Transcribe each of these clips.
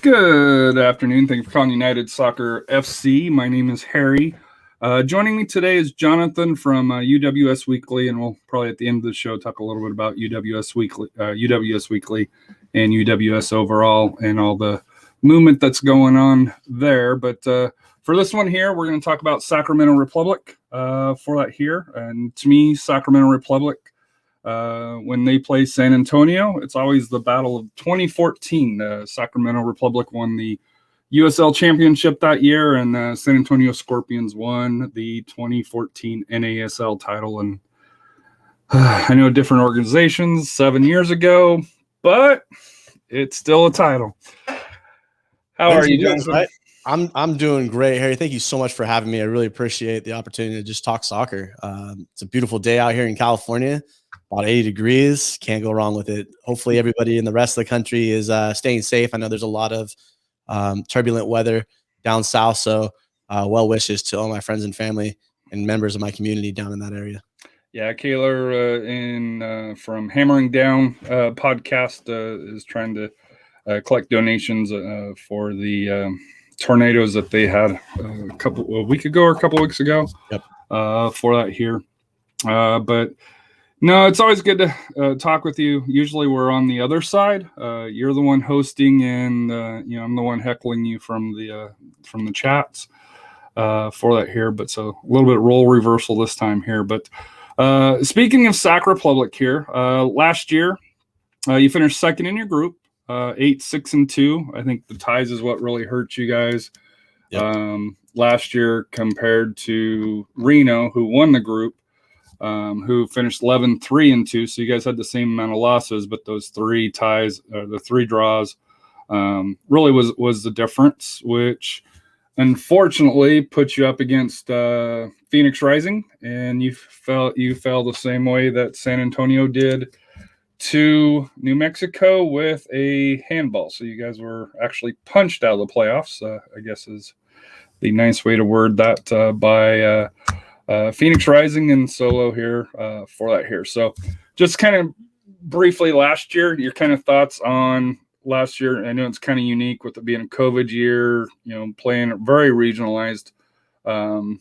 Good afternoon. Thank you for calling United Soccer FC. My name is Harry. Joining me today is Jonathan from UWS Weekly, and we'll probably at the end of the show talk a little bit about UWS Weekly and UWS overall and all the movement that's going on there. But for this one here, we're going to talk about Sacramento Republic for that here. And to me, Sacramento Republic, when they play San Antonio, it's always the battle of 2014. Sacramento Republic won the USL Championship that year, and San Antonio Scorpions won the 2014 NASL title. And I know different organizations 7 years ago, but it's still a title. How are you, Jonathan? Right? I'm doing great, Harry. Thank you so much for having me. I really appreciate the opportunity to just talk soccer. It's a beautiful day out here in California. About 80 degrees. Can't go wrong with it. Hopefully everybody in the rest of the country is staying safe. I know there's a lot of turbulent weather down south, so well wishes to all my friends and family and members of my community down in that area. Yeah, Kayla from Hammering Down podcast is trying to collect donations for the tornadoes that they had a week ago or a couple weeks ago. Yep. For that here. But no, it's always good to talk with you. Usually we're on the other side. You're the one hosting, and I'm the one heckling you from the chats for that here. But so a little bit of role reversal this time here. But speaking of Sac Republic here, last year you finished second in your group, 8-6-2. I think the ties is what really hurt you guys. Yep. Last year compared to Reno, who won the group. Who finished 11-3-2. So you guys had the same amount of losses, but those three ties, the three draws, really was the difference, which unfortunately put you up against Phoenix Rising, and you fell the same way that San Antonio did to New Mexico with a handball. So you guys were actually punched out of the playoffs, I guess is the nice way to word that by Phoenix Rising and Solo here for that here. So just kind of briefly last year, your kind of thoughts on last year. I know it's kind of unique with it being a COVID year, playing very regionalized, regionalized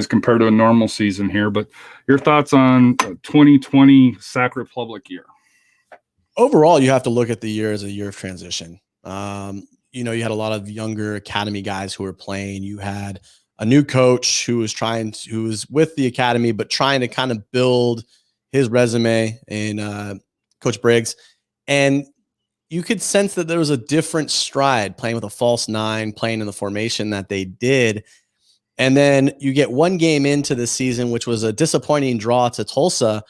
compared to a normal season here. But your thoughts on 2020 Sac Republic year? Overall, you have to look at the year as a year of transition. You had a lot of younger academy guys who were playing. You had a new coach who was with the academy, but trying to kind of build his resume in Coach Briggs. And you could sense that there was a different stride playing with a false nine, playing in the formation that they did. And then you get one game into the season, which was a disappointing draw to Tulsa,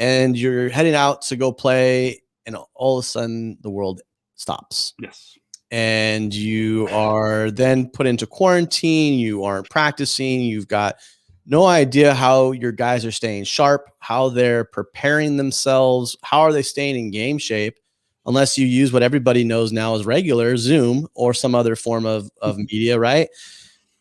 and you're heading out to go play, and all of a sudden the world stops. Yes. And you are then put into quarantine. You aren't practicing. You've got no idea how your guys are staying sharp, how they're preparing themselves, how are they staying in game shape, unless you use what everybody knows now as regular Zoom or some other form of media, right?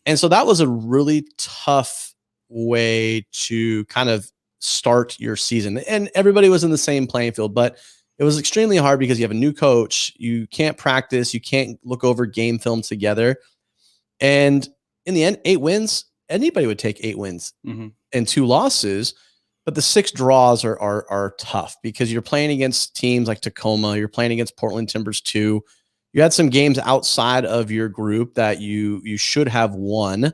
And so that was a really tough way to kind of start your season. And everybody was in the same playing field, but it was extremely hard because you have a new coach. You can't practice. You can't look over game film together. And in the end, 8 wins, anybody would take 8 wins and 2 losses. But the 6 draws are tough because you're playing against teams like Tacoma. You're playing against Portland Timbers 2. You had some games outside of your group that you should have won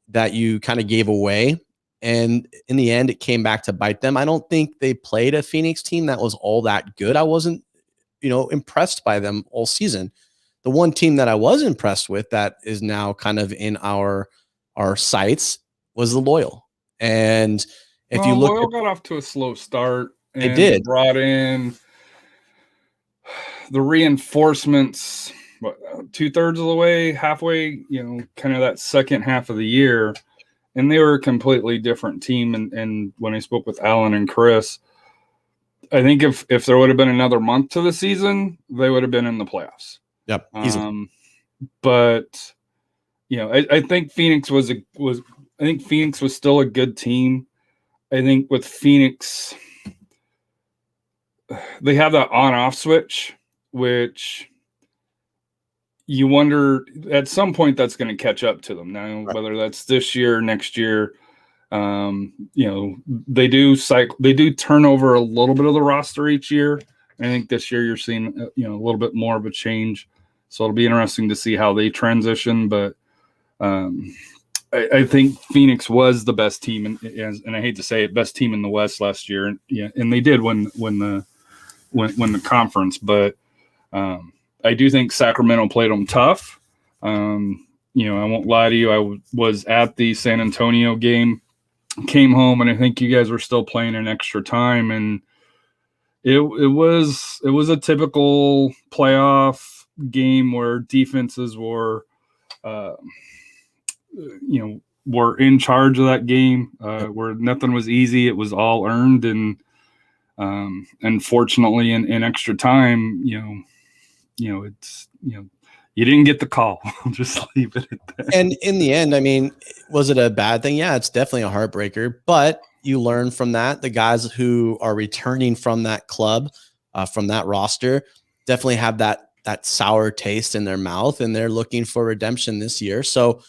that you kind of gave away. And in the end, it came back to bite them. I don't think they played a Phoenix team that was all that good. I wasn't, impressed by them all season. The one team that I was impressed with that is now kind of in our sights was the Loyal. And if you look, Loyal got off to a slow start. They did. Brought in the reinforcements, 2/3 of the way, halfway, kind of that second half of the year. And they were a completely different team. And when I spoke with Alan and Chris, I think if there would have been another month to the season, they would have been in the playoffs. Yep. But I think Phoenix was still a good team. I think with Phoenix, they have that on-off switch which you wonder at some point that's going to catch up to them. Now, Right. whether that's this year, next year, they do turn over a little bit of the roster each year. I think this year you're seeing, a little bit more of a change. So it'll be interesting to see how they transition. But I think Phoenix was the best team, and I hate to say it, best team in the West last year. And they did win the conference. But I do think Sacramento played them tough. I won't lie to you. I was at the San Antonio game, came home, and I think you guys were still playing in extra time. And it was a typical playoff game where defenses were, were in charge of that game, where nothing was easy. It was all earned. And unfortunately, in extra time, you didn't get the call. I'll just leave it at that. And in the end, I mean, was it a bad thing? Yeah, it's definitely a heartbreaker, but you learn from that. The guys who are returning from that club, from that roster, definitely have that sour taste in their mouth, and they're looking for redemption this year. So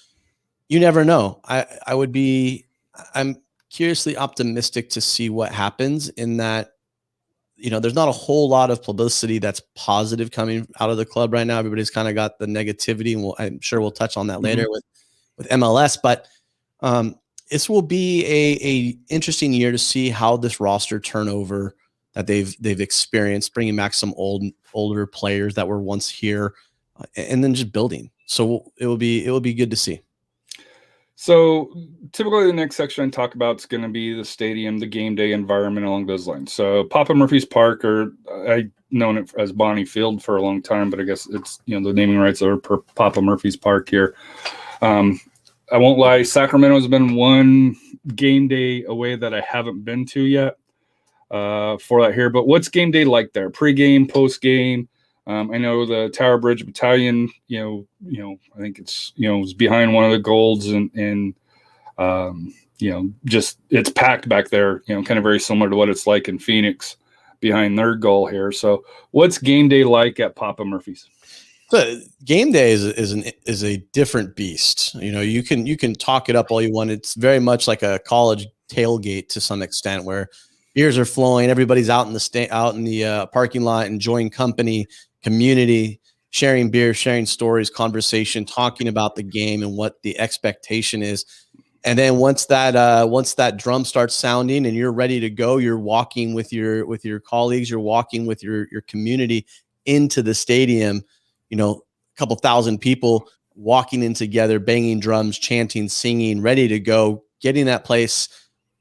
you never know. I'm curiously optimistic to see what happens in that. There's not a whole lot of publicity that's positive coming out of the club right now. Everybody's kind of got the negativity, and I'm sure we'll touch on that later with MLS. But this will be a interesting year to see how this roster turnover that they've experienced, bringing back some older players that were once here, and then just building. So it will be good to see. So typically the next section I talk about is going to be the stadium, the game day environment along those lines. So Papa Murphy's Park, or I've known it as Bonnie Field for a long time, but I guess it's, the naming rights are per Papa Murphy's Park here. I won't lie, Sacramento has been one game day away that I haven't been to yet for that here. But what's game day like there? Pre-game, post-game? I know the Tower Bridge Battalion, I think it's, it's behind one of the golds, and just it's packed back there, kind of very similar to what it's like in Phoenix behind their goal here. So what's game day like at Papa Murphy's? So game day is a different beast. You can talk it up all you want. It's very much like a college tailgate to some extent, where beers are flowing, everybody's out in the parking lot, enjoying company, community, sharing beer, sharing stories, conversation, talking about the game and what the expectation is. And then once that drum starts sounding and you're ready to go, you're walking with your colleagues, you're walking with your community into the stadium. A couple thousand people walking in together, banging drums, chanting, singing, ready to go, getting that place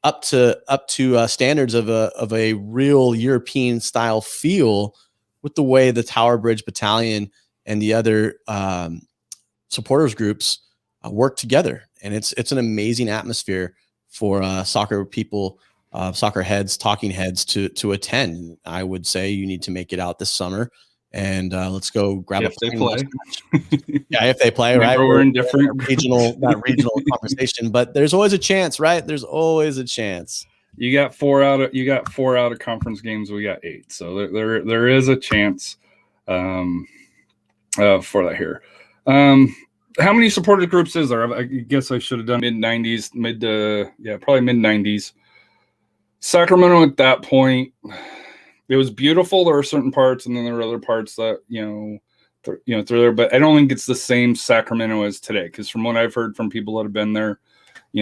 up to standards of a real European style feel, with the way the Tower Bridge Battalion and the other supporters groups work together. And it's an amazing atmosphere for soccer people, soccer heads, talking heads to attend. I would say you need to make it out this summer, and let's go grab if they play. Yeah, if they play, right? We're in different that regional conversation, but there's always a chance, right? There's always a chance. You got four out of conference games. We got 8. So there is a chance for that here. How many supported groups is there? I guess I should have done mid-90s, probably mid-90s. Sacramento at that point, it was beautiful. There were certain parts, and then there were other parts that, through there. But I don't think it's the same Sacramento as today, because from what I've heard from people that have been there,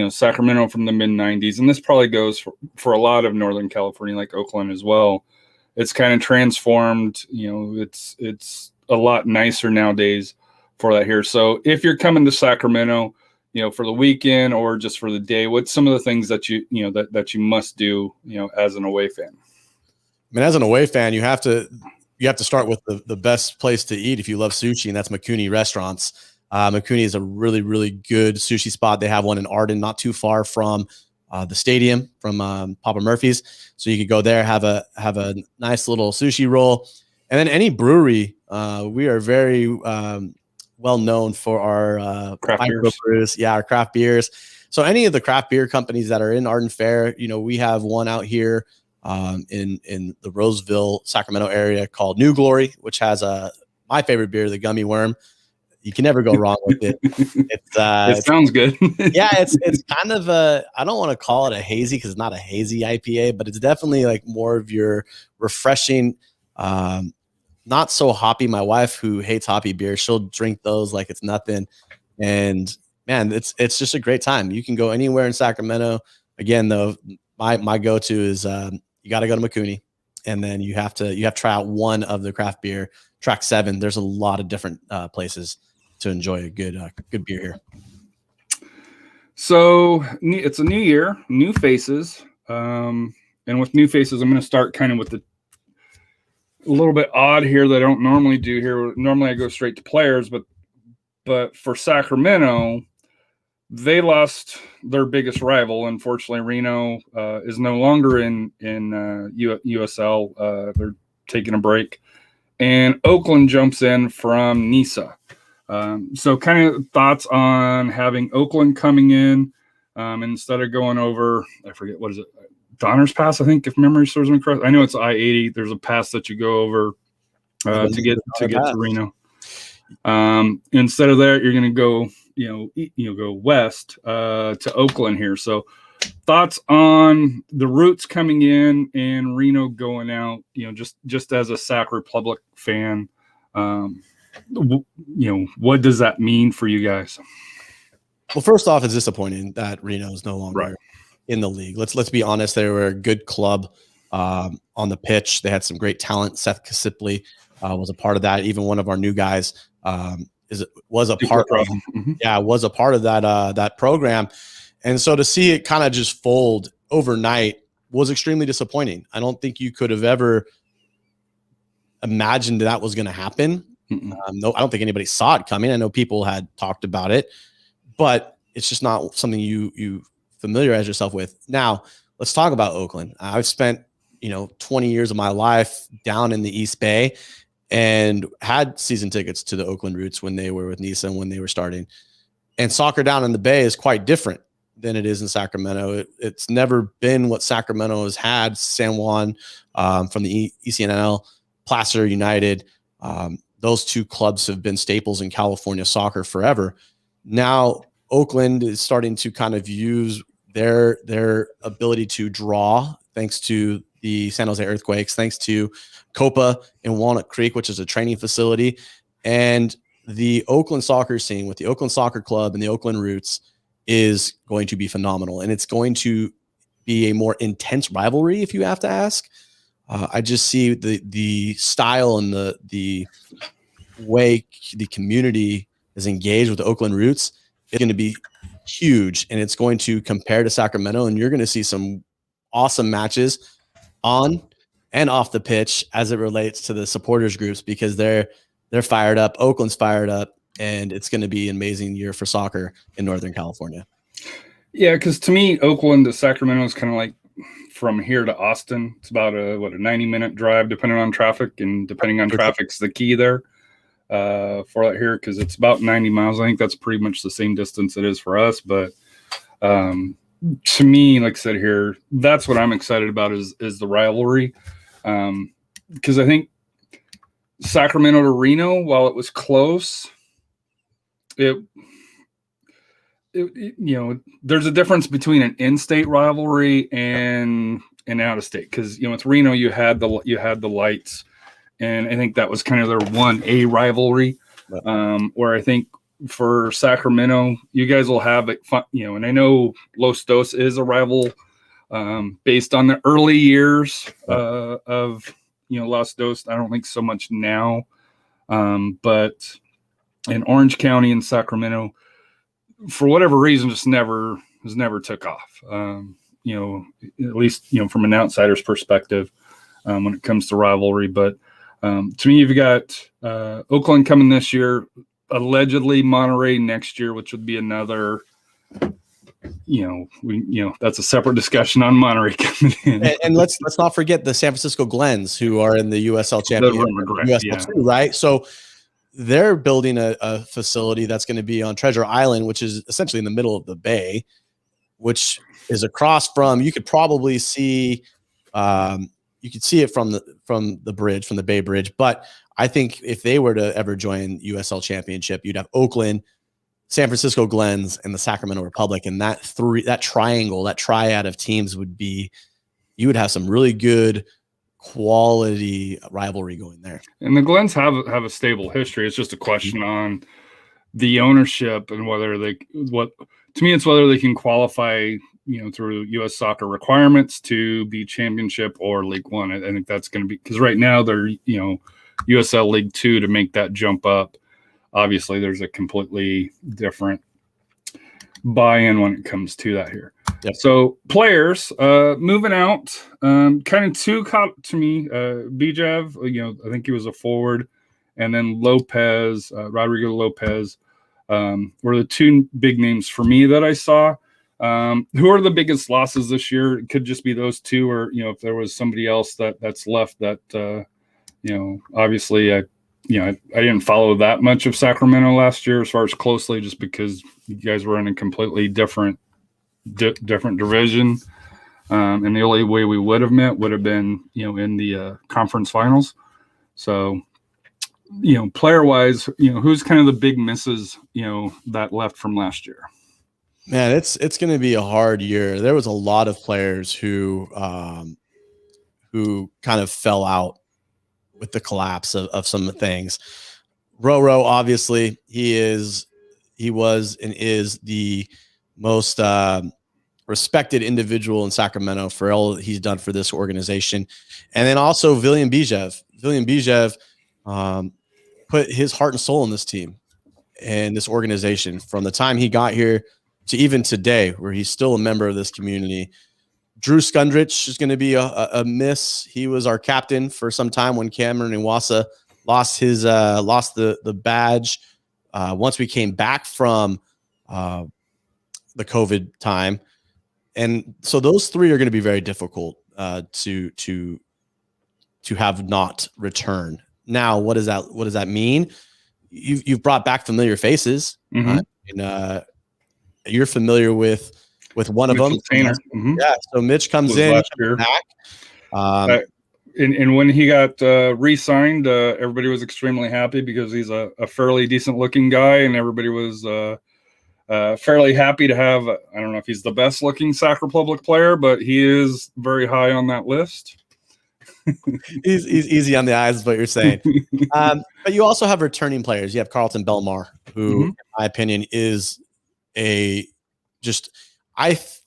Sacramento from the mid-90s, and this probably goes for a lot of Northern California, like Oakland as well. It's kind of transformed. It's a lot nicer nowadays for that here. So if you're coming to Sacramento, for the weekend or just for the day, what's some of the things that that you must do, as an away fan? I mean, as an away fan, you have to start with the best place to eat if you love sushi, and that's Mikuni Restaurants. Mikuni is a really, really good sushi spot. They have one in Arden, not too far from the stadium, from Papa Murphy's. So you could go there, have a nice little sushi roll. And then any brewery, we are very well known for our craft beers. Yeah, our craft beers. So any of the craft beer companies that are in Arden Fair, we have one out here in the Roseville, Sacramento area called New Glory, which has my favorite beer, the Gummy Worm. You can never go wrong with it. It sounds good. Yeah, it's kind of I don't want to call it a hazy because it's not a hazy IPA, but it's definitely like more of your refreshing, not so hoppy. My wife, who hates hoppy beer, she'll drink those like it's nothing. And man, it's just a great time. You can go anywhere in Sacramento. Again, though, my go-to is you got to go to McCooney, and then you have to try out one of the craft beer. Track 7. There's a lot of different places to enjoy a good beer here. So it's a new year, new faces, and with new faces, I'm going to start kind of with a little bit odd here that I don't normally do here. Normally, I go straight to players, but for Sacramento, they lost their biggest rival. Unfortunately, Reno is no longer in USL. They're taking a break, and Oakland jumps in from NISA. So kind of thoughts on having Oakland coming in instead of going over, I forget, what is it? Donner's Pass, I think, if memory serves me correct. I know it's I-80. There's a pass that you go over to get to Reno. Instead of that, you're going to go, go west to Oakland here. So thoughts on the Roots coming in and Reno going out, just as a Sac Republic fan, what does that mean for you guys? Well, first off, it's disappointing that Reno is no longer in the league. Let's be honest. They were a good club on the pitch. They had some great talent. Seth Kasipley was a part of that. Even one of our new guys was a part of that program. And so to see it kind of just fold overnight was extremely disappointing. I don't think you could have ever imagined that was going to happen. No, I don't think anybody saw it coming. I know people had talked about it, but it's just not something you familiarize yourself with. Now, let's talk about Oakland. I've spent 20 years of my life down in the East Bay and had season tickets to the Oakland Roots when they were with NISA and when they were starting. And soccer down in the Bay is quite different than it is in Sacramento. It's never been what Sacramento has had. San Juan from the ECNL, Placer United. Those two clubs have been staples in California soccer forever. Now, Oakland is starting to kind of use their ability to draw, thanks to the San Jose Earthquakes, thanks to Copa in Walnut Creek, which is a training facility. And the Oakland soccer scene with the Oakland Soccer Club and the Oakland Roots is going to be phenomenal. And it's going to be a more intense rivalry, if you have to ask. I just see the style and the way the community is engaged with the Oakland Roots is going to be huge, and it's going to compare to Sacramento, and you're going to see some awesome matches on and off the pitch as it relates to the supporters groups, because they're fired up. Oakland's fired up, and it's going to be an amazing year for soccer in Northern California. Yeah, because to me, Oakland to Sacramento is kind of like from here to Austin. It's about a 90-minute drive, depending on traffic, and depending on traffic's the key there for that here, because it's about 90 miles. I think that's pretty much the same distance it is for us. But to me, like I said here, that's what I'm excited about is the rivalry, because I think Sacramento to Reno, while it was close, there's a difference between an in-state rivalry and an out-of-state, because with Reno you had the lights, and I think that was kind of their 1A rivalry. Where I think for Sacramento, you guys will have it fun, and I know Los Dos is a rival based on the early years of Los Dos. I don't think so much now, but in Orange County and Sacramento, for whatever reason, just never took off. At least from an outsider's perspective, when it comes to rivalry. But to me, you've got Oakland coming this year, allegedly Monterey next year, which would be another. That's a separate discussion on Monterey coming in. And let's not forget the San Francisco Glens, who are in the USL Championship, USL 2, right? So they're building a facility that's going to be on Treasure Island, which is essentially in the middle of the bay, which is across from, you could probably see You could see it from the bridge, from the Bay Bridge. But I think if they were to ever join USL Championship, you'd have Oakland, San Francisco Glens, and the Sacramento Republic, and that triangle, that triad of teams you would have some really good quality rivalry going there. And the Glens have a stable history. It's just a question on the ownership and whether they can qualify, through U.S. soccer requirements to be championship or League One. I think that's going to be, because right now they're, USL League Two to make that jump up. Obviously, there's a completely different buy-in when it comes to that here. Yep. So players moving out, kind of two caught to me. Bijev, I think he was a forward, and then Lopez, Rodrigo Lopez, were the two big names for me that I saw. Who are the biggest losses this year? It could just be those two, or if there was somebody else that's left that obviously I didn't follow that much of Sacramento last year as far as closely, just because you guys were in a completely different division, and the only way we would have met would have been in the conference finals. So player wise, who's kind of the big misses that left from last year? Man, it's going to be a hard year. There was a lot of players who kind of fell out with the collapse of some things. Roro, obviously, he was and is the most respected individual in Sacramento for all he's done for this organization. And then also William Bijev. William Bijev put his heart and soul in this team and this organization from the time he got here to even today, where he's still a member of this community. Drew Skundrich is going to be a miss. He was our captain for some time when Cameron Iwasa lost the badge. Once we came back from the COVID time. And so those three are going to be very difficult to have not return. Now, what does that mean? You've brought back familiar faces. And you're familiar with one of them. Mm-hmm. Yeah. So Mitch comes in back. And when he got re-signed, everybody was extremely happy because he's a fairly decent looking guy, and everybody was fairly happy to have, I don't know if he's the best looking Sac Republic player, but he is very high on that list. He's easy on the eyes is what you're saying. But you also have returning players. You have Carlton Belmar, who, in my opinion, is I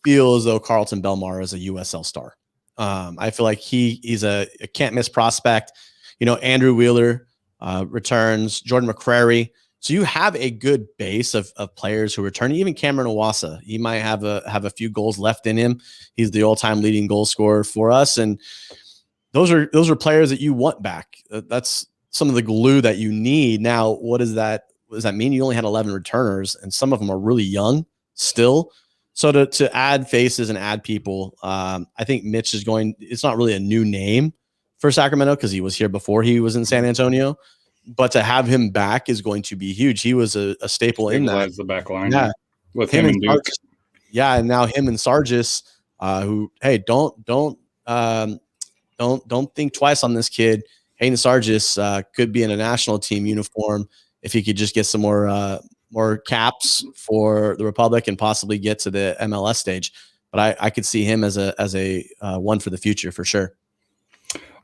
feel as though Carlton Belmar is a USL star. I feel like he's a can't miss prospect. Andrew Wheeler returns, Jordan McCrary. So you have a good base of players who return. Even Cameron Iwasa, he might have a few goals left in him. He's the all-time leading goal scorer for us, and those are players that you want back. That's some of the glue that you need. Now, what does that mean? You only had 11 returners, and some of them are really young still. So to add faces and add people, I think Mitch is it's not really a new name for Sacramento because he was here before he was in San Antonio, but to have him back is going to be huge. He was a staple in that. The back line. Yeah. With him and Duke. Yeah. And now him and Sarges, who, hey, don't think twice on this kid. Hayden Sarges could be in a national team uniform if he could just get some more caps for the Republic and possibly get to the MLS stage. But I could see him as a one for the future for sure.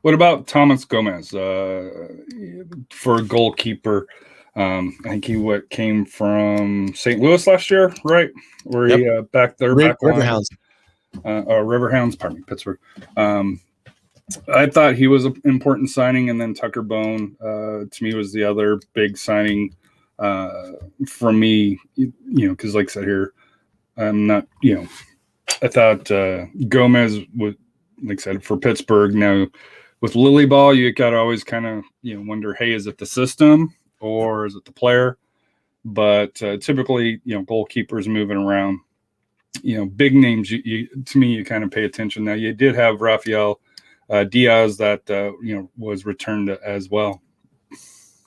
What about Thomas Gomez for a goalkeeper? I think he came from St. Louis last year, right? Where he back there, Riverhounds. Riverhounds, pardon me, Pittsburgh. I thought he was an important signing, and then Tucker Bone to me was the other big signing from me. Because like I said here, I'm not. I thought Gomez would, like I said, for Pittsburgh. Now with Lily Ball, you got to always kind of wonder, hey, is it the system or is it the player? But typically, goalkeepers moving around, big names. To me, you kind of pay attention. Now you did have Raphael Diaz that was returned as well.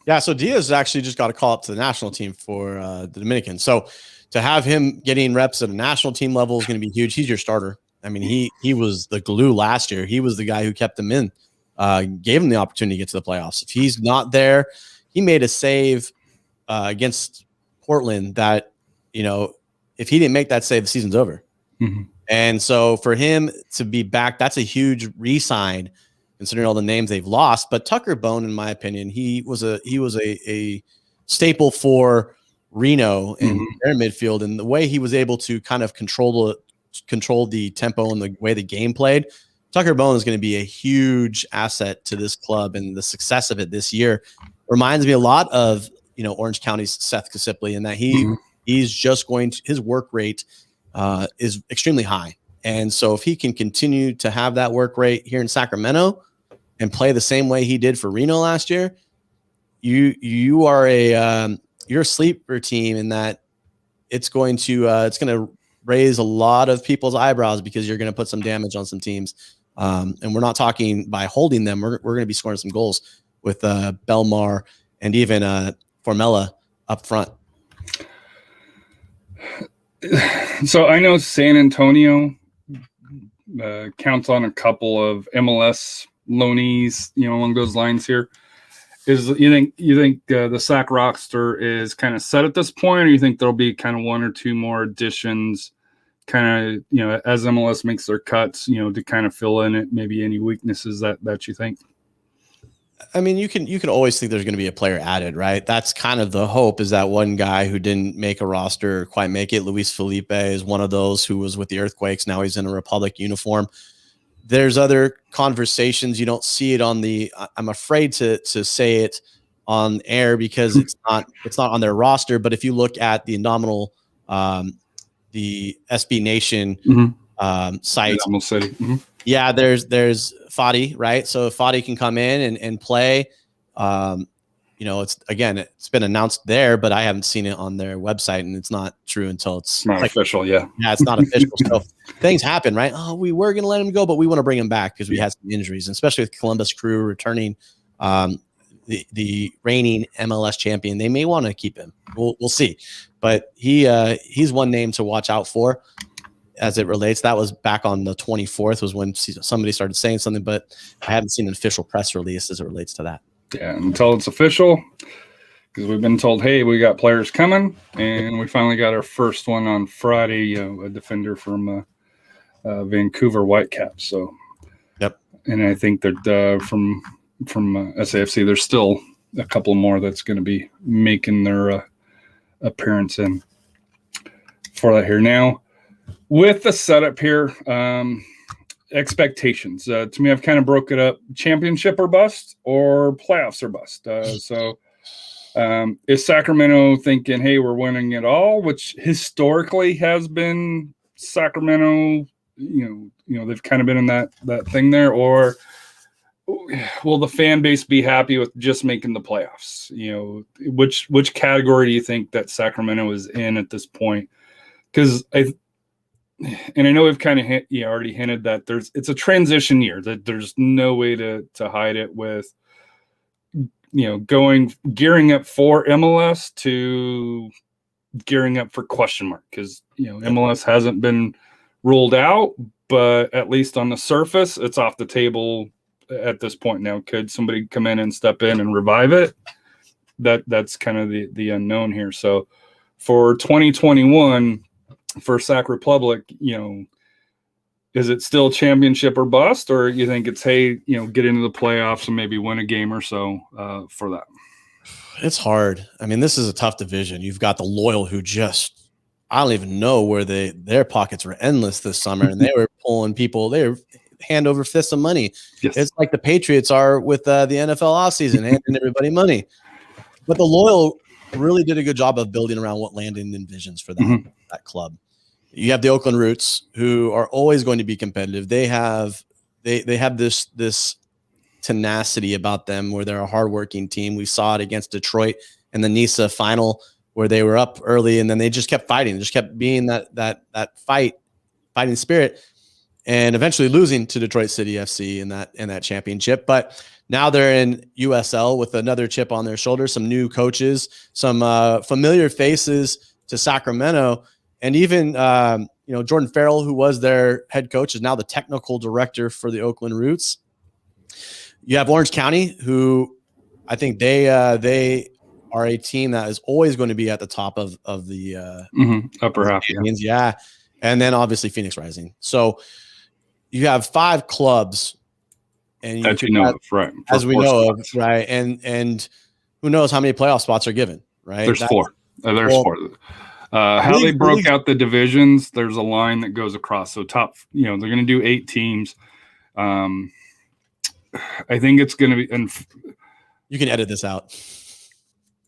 Yeah, so Diaz actually just got a call up to the national team for the Dominican. So to have him getting reps at a national team level is going to be huge. He's your starter I mean, he was the glue last year. He was the guy who kept them in, gave him the opportunity to get to the playoffs. If he's not there, he made a save against Portland that, if he didn't make that save, the season's over. Mm-hmm. And so for him to be back, that's a huge re-sign considering all the names they've lost. But Tucker Bone, in my opinion, he was a staple for Reno in their midfield, and the way he was able to kind of control the tempo and the way the game played. Tucker Bone is going to be a huge asset to this club and the success of it this year. Reminds me a lot of Orange County's Seth Kasipli, in that he's just his work rate is extremely high. And so if he can continue to have that work rate here in Sacramento and play the same way he did for Reno last year, you are you're a sleeper team, in that it's going to raise a lot of people's eyebrows, because you're going to put some damage on some teams. And we're not talking by holding them. We're going to be scoring some goals with Belmar and even Formella up front. So I know San Antonio counts on a couple of MLS loanees, along those lines here. You think the Sac roster is kind of set at this point, or you think there'll be kind of one or two more additions, kind of as MLS makes their cuts, to kind of fill in it, maybe any weaknesses that you think? I mean, you can always think there's going to be a player added, right? That's kind of the hope, is that one guy who didn't make a roster or quite make it. Luis Felipe is one of those who was with the Earthquakes. Now he's in a Republic uniform. There's other conversations. You don't see it I'm afraid to say it on air, because it's not on their roster. But if you look at the Indomitable, the SB Nation site, yeah, there's Fadi, right? So if Fadi can come in and play, it's been announced there, but I haven't seen it on their website, and it's not true until it's not official. Yeah, it's not official. So things happen, right? Oh, we were going to let him go, but we want to bring him back because we had some injuries, and especially with Columbus Crew returning, the reigning MLS champion. They may want to keep him. We'll see, but he's one name to watch out for as it relates. That was back on the 24th was when somebody started saying something, but I haven't seen an official press release as it relates to that. Yeah, until it's official, because we've been told, hey, we got players coming, and we finally got our first one on Friday, a defender from Vancouver Whitecaps. So, yep. And I think that from SAFC, there's still a couple more that's going to be making their appearance in for that here. Now, with the setup here, expectations. To me, I've kind of broke it up: championship or bust, or playoffs or bust. Is Sacramento thinking, hey, we're winning it all, which historically has been Sacramento, they've kind of been in that thing there, or will the fan base be happy with just making the playoffs? Which category do you think that Sacramento is in at this point? Because I know we've kind of already hinted that it's a transition year, that there's no way to hide it with, gearing up for MLS to gearing up for question mark, because, MLS hasn't been ruled out, but at least on the surface, it's off the table at this point now. Could somebody come in and step in and revive it? That's kind of the unknown here. So for 2021, for Sac Republic, is it still championship or bust, or you think it's, hey, get into the playoffs and maybe win a game or so for that? It's hard. I mean, this is a tough division. You've got the Loyal, who just, I don't even know where their pockets were endless this summer, and they were pulling people. They were hand over fist of money. Yes. It's like the Patriots are with the NFL offseason, handing everybody money. But the Loyal really did a good job of building around what Landon envisions for that club. You have the Oakland Roots, who are always going to be competitive. They have this tenacity about them, where they're a hardworking team. We saw it against Detroit in the NISA final, where they were up early and then they just kept fighting, just kept being that fighting spirit, and eventually losing to Detroit City FC in that championship. But now they're in USL with another chip on their shoulder, some new coaches, some familiar faces to Sacramento. And even Jordan Farrell, who was their head coach, is now the technical director for the Oakland Roots. You have Orange County, who I think they are a team that is always going to be at the top of the upper half. Yeah. And then obviously Phoenix Rising. So you have 5 clubs, and that you know of, right? As we know of, right? And who knows how many playoff spots are given, right? There's 4. There's 4. How they broke out the divisions, there's a line that goes across. So top, they're going to do 8 teams. I think it's going to be, and you can edit this out.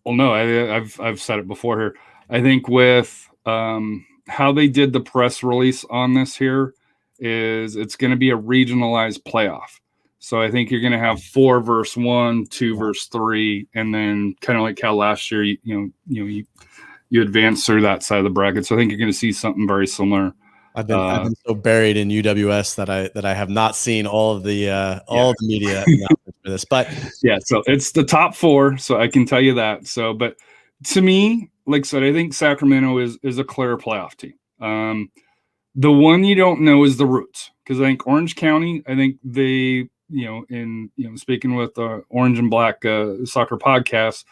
Well, no, I've said it before here. I think with how they did the press release on this here is it's going to be a regionalized playoff. So I think you're going to have 4 versus 1, 2 versus 3, and then kind of like how last year you advance through that side of the bracket. So I think you're going to see something very similar. I've been so buried in UWS that I have not seen all of the media for this. But yeah, so it's the top 4, so I can tell you that. So, but to me, like I said, I think Sacramento is a clear playoff team. The one you don't know is the Roots, because I think Orange County, I think they, speaking with the Orange and Black soccer podcast,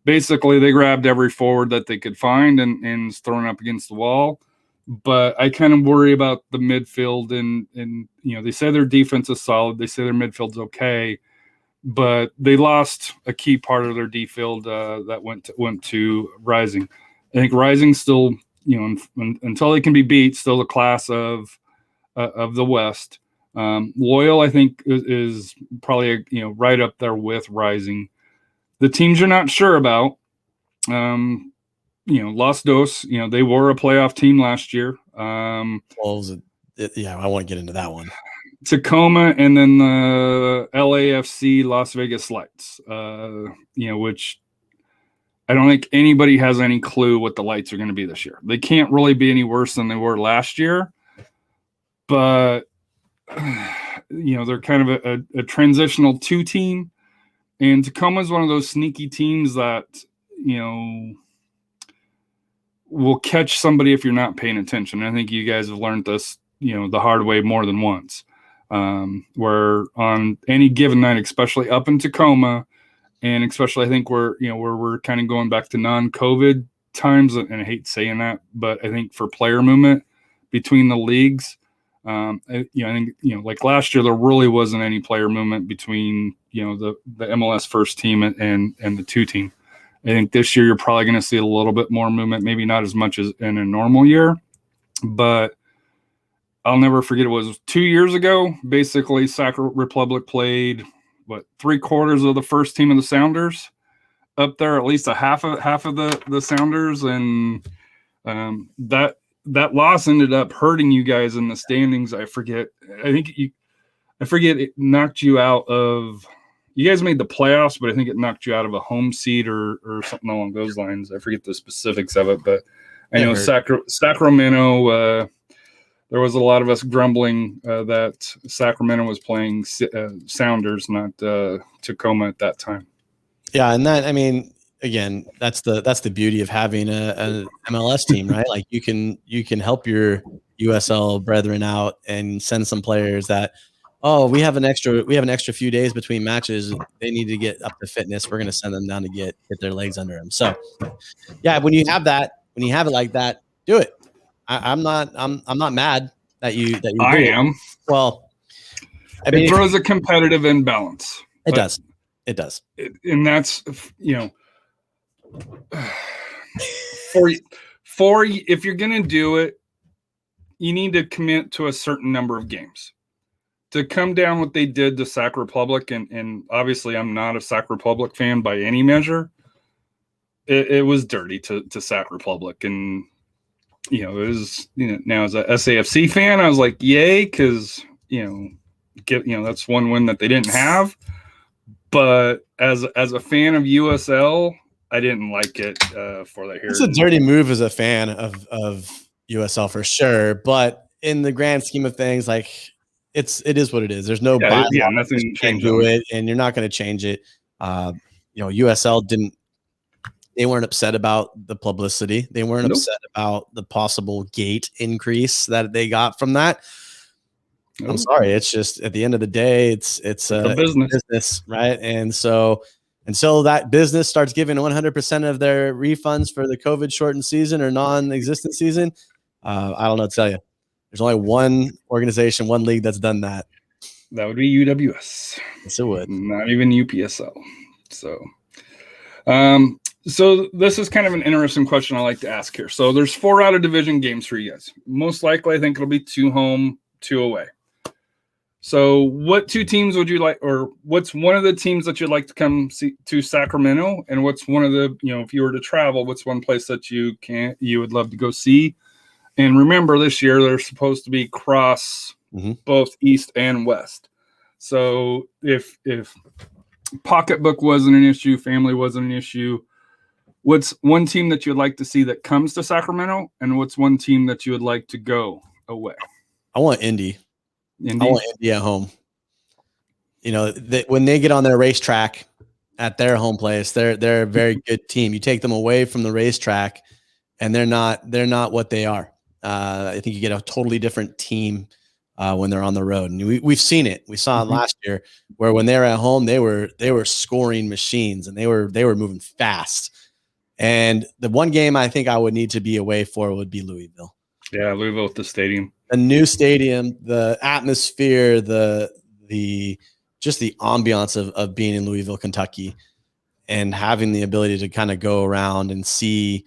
basically they grabbed every forward that they could find and is thrown up against the wall. But I kind of worry about the midfield, and they say their defense is solid. They say their midfield's okay, but they lost a key part of their defense that went to Rising. I think Rising still, until they can be beat, still the class of the West. Loyal, I think, is probably right up there with Rising. The teams you're not sure about, Los Dos, they were a playoff team last year. I won't get into that one. Tacoma, and then the LAFC Las Vegas Lights, which I don't think anybody has any clue what the Lights are going to be this year. They can't really be any worse than they were last year, but they're kind of a transitional 2 team, and Tacoma is one of those sneaky teams that will catch somebody if you're not paying attention. I think you guys have learned this, the hard way more than once. Where on any given night, especially up in Tacoma, and especially I think where we're kind of going back to non-COVID times, and I hate saying that, but I think for player movement between the leagues, I think like last year there really wasn't any player movement between the MLS first team and the 2 team. I think this year you're probably going to see a little bit more movement, maybe not as much as in a normal year, but I'll never forget. It was 2 years ago. Basically, Sac Republic played 3/4 of the first team of the Sounders up there, at least a half of the Sounders, and that loss ended up hurting you guys in the standings. I forget it knocked you out of. You guys made the playoffs, but I think it knocked you out of a home seed or something along those lines. I forget the specifics of it, but I know Sacramento. There was a lot of us grumbling that Sacramento was playing Sounders, not Tacoma at that time. Yeah, and that, I mean, again, that's the beauty of having an MLS team, right? Like you can help your USL brethren out and send some players that, we have an extra few days between matches. They need to get up to fitness. We're going to send them down to get their legs under them. So, yeah, when you have it like that, do it. I'm not mad that you. I am. Well, I mean, it throws a competitive imbalance. It does. And that's for if you're going to do it, you need to commit to a certain number of games. To come down what they did to Sac Republic, and obviously I'm not a Sac Republic fan by any measure. It was dirty to Sac Republic, and it was now as a SAFC fan, I was like, yay, because that's one win that they didn't have. But as a fan of USL, I didn't like it for that. It's a dirty move as a fan of USL for sure, but in the grand scheme of things, like. It is what it is. There's no nothing can do it, and you're not going to change it. USL They weren't upset about the publicity. They weren't Nope. upset about the possible gate increase that they got from that. Nope. I'm sorry. It's just at the end of the day, it's a business, right? And so until that business starts giving 100% of their refunds for the COVID shortened season or non-existent season, I don't know what to tell you. There's only one organization, one league that's done that. That would be UWS. Yes, it would. Not even UPSL. So, so this is kind of an interesting question I like to ask here. So there's 4 out of division games for you guys. Most likely, I think it'll be 2 home, 2 away. So what 2 teams would you like, or what's one of the teams that you'd like to come see to Sacramento? And what's one of the, if you were to travel, what's one place that you would love to go see? And remember, this year they're supposed to be cross both East and West. So if pocketbook wasn't an issue, family wasn't an issue, what's one team that you'd like to see that comes to Sacramento? And what's one team that you would like to go away? I want Indy. I want Indy at home. When they get on their racetrack at their home place, they're a very good team. You take them away from the racetrack, and they're not what they are. I think you get a totally different team when they're on the road, and we've seen it. We saw it last year, where when they were at home, they were scoring machines, and they were moving fast. And the one game I think I would need to be away for would be Louisville. Yeah, Louisville with the stadium. A new stadium, the atmosphere, the just the ambiance of being in Louisville, Kentucky, and having the ability to kind of go around and see,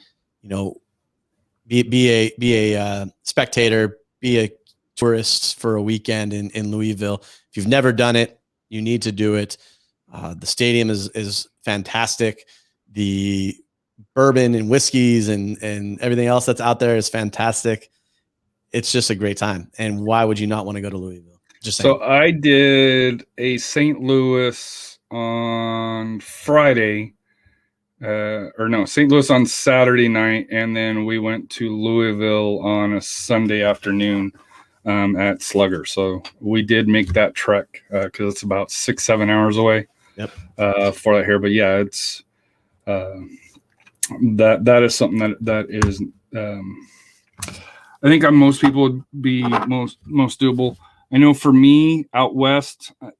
be a spectator, be a tourist for a weekend in Louisville. If you've never done it, you need to do it. The stadium is fantastic. The bourbon and whiskeys and everything else that's out there is fantastic. It's just a great time. And why would you not want to go to Louisville? Just saying. So I did a St. Louis on Friday, St. Louis on Saturday night. And then we went to Louisville on a Sunday afternoon at Slugger. So we did make that trek because it's about 6-7 hours away. Yep. For that here. But yeah, it's that is something that is I think on most people would be most doable. I know for me out west, I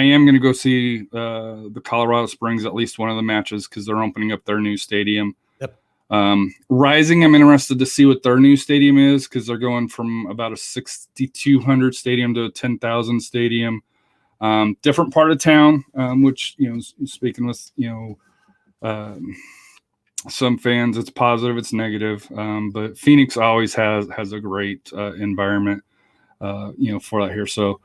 am going to go see the Colorado Springs, at least one of the matches, because they're opening up their new stadium. Yep. Rising, I'm interested to see what their new stadium is, because they're going from about a 6,200 stadium to a 10,000 stadium. Different part of town, which, speaking with, some fans, it's positive, it's negative. But Phoenix always has a great environment, for that here. So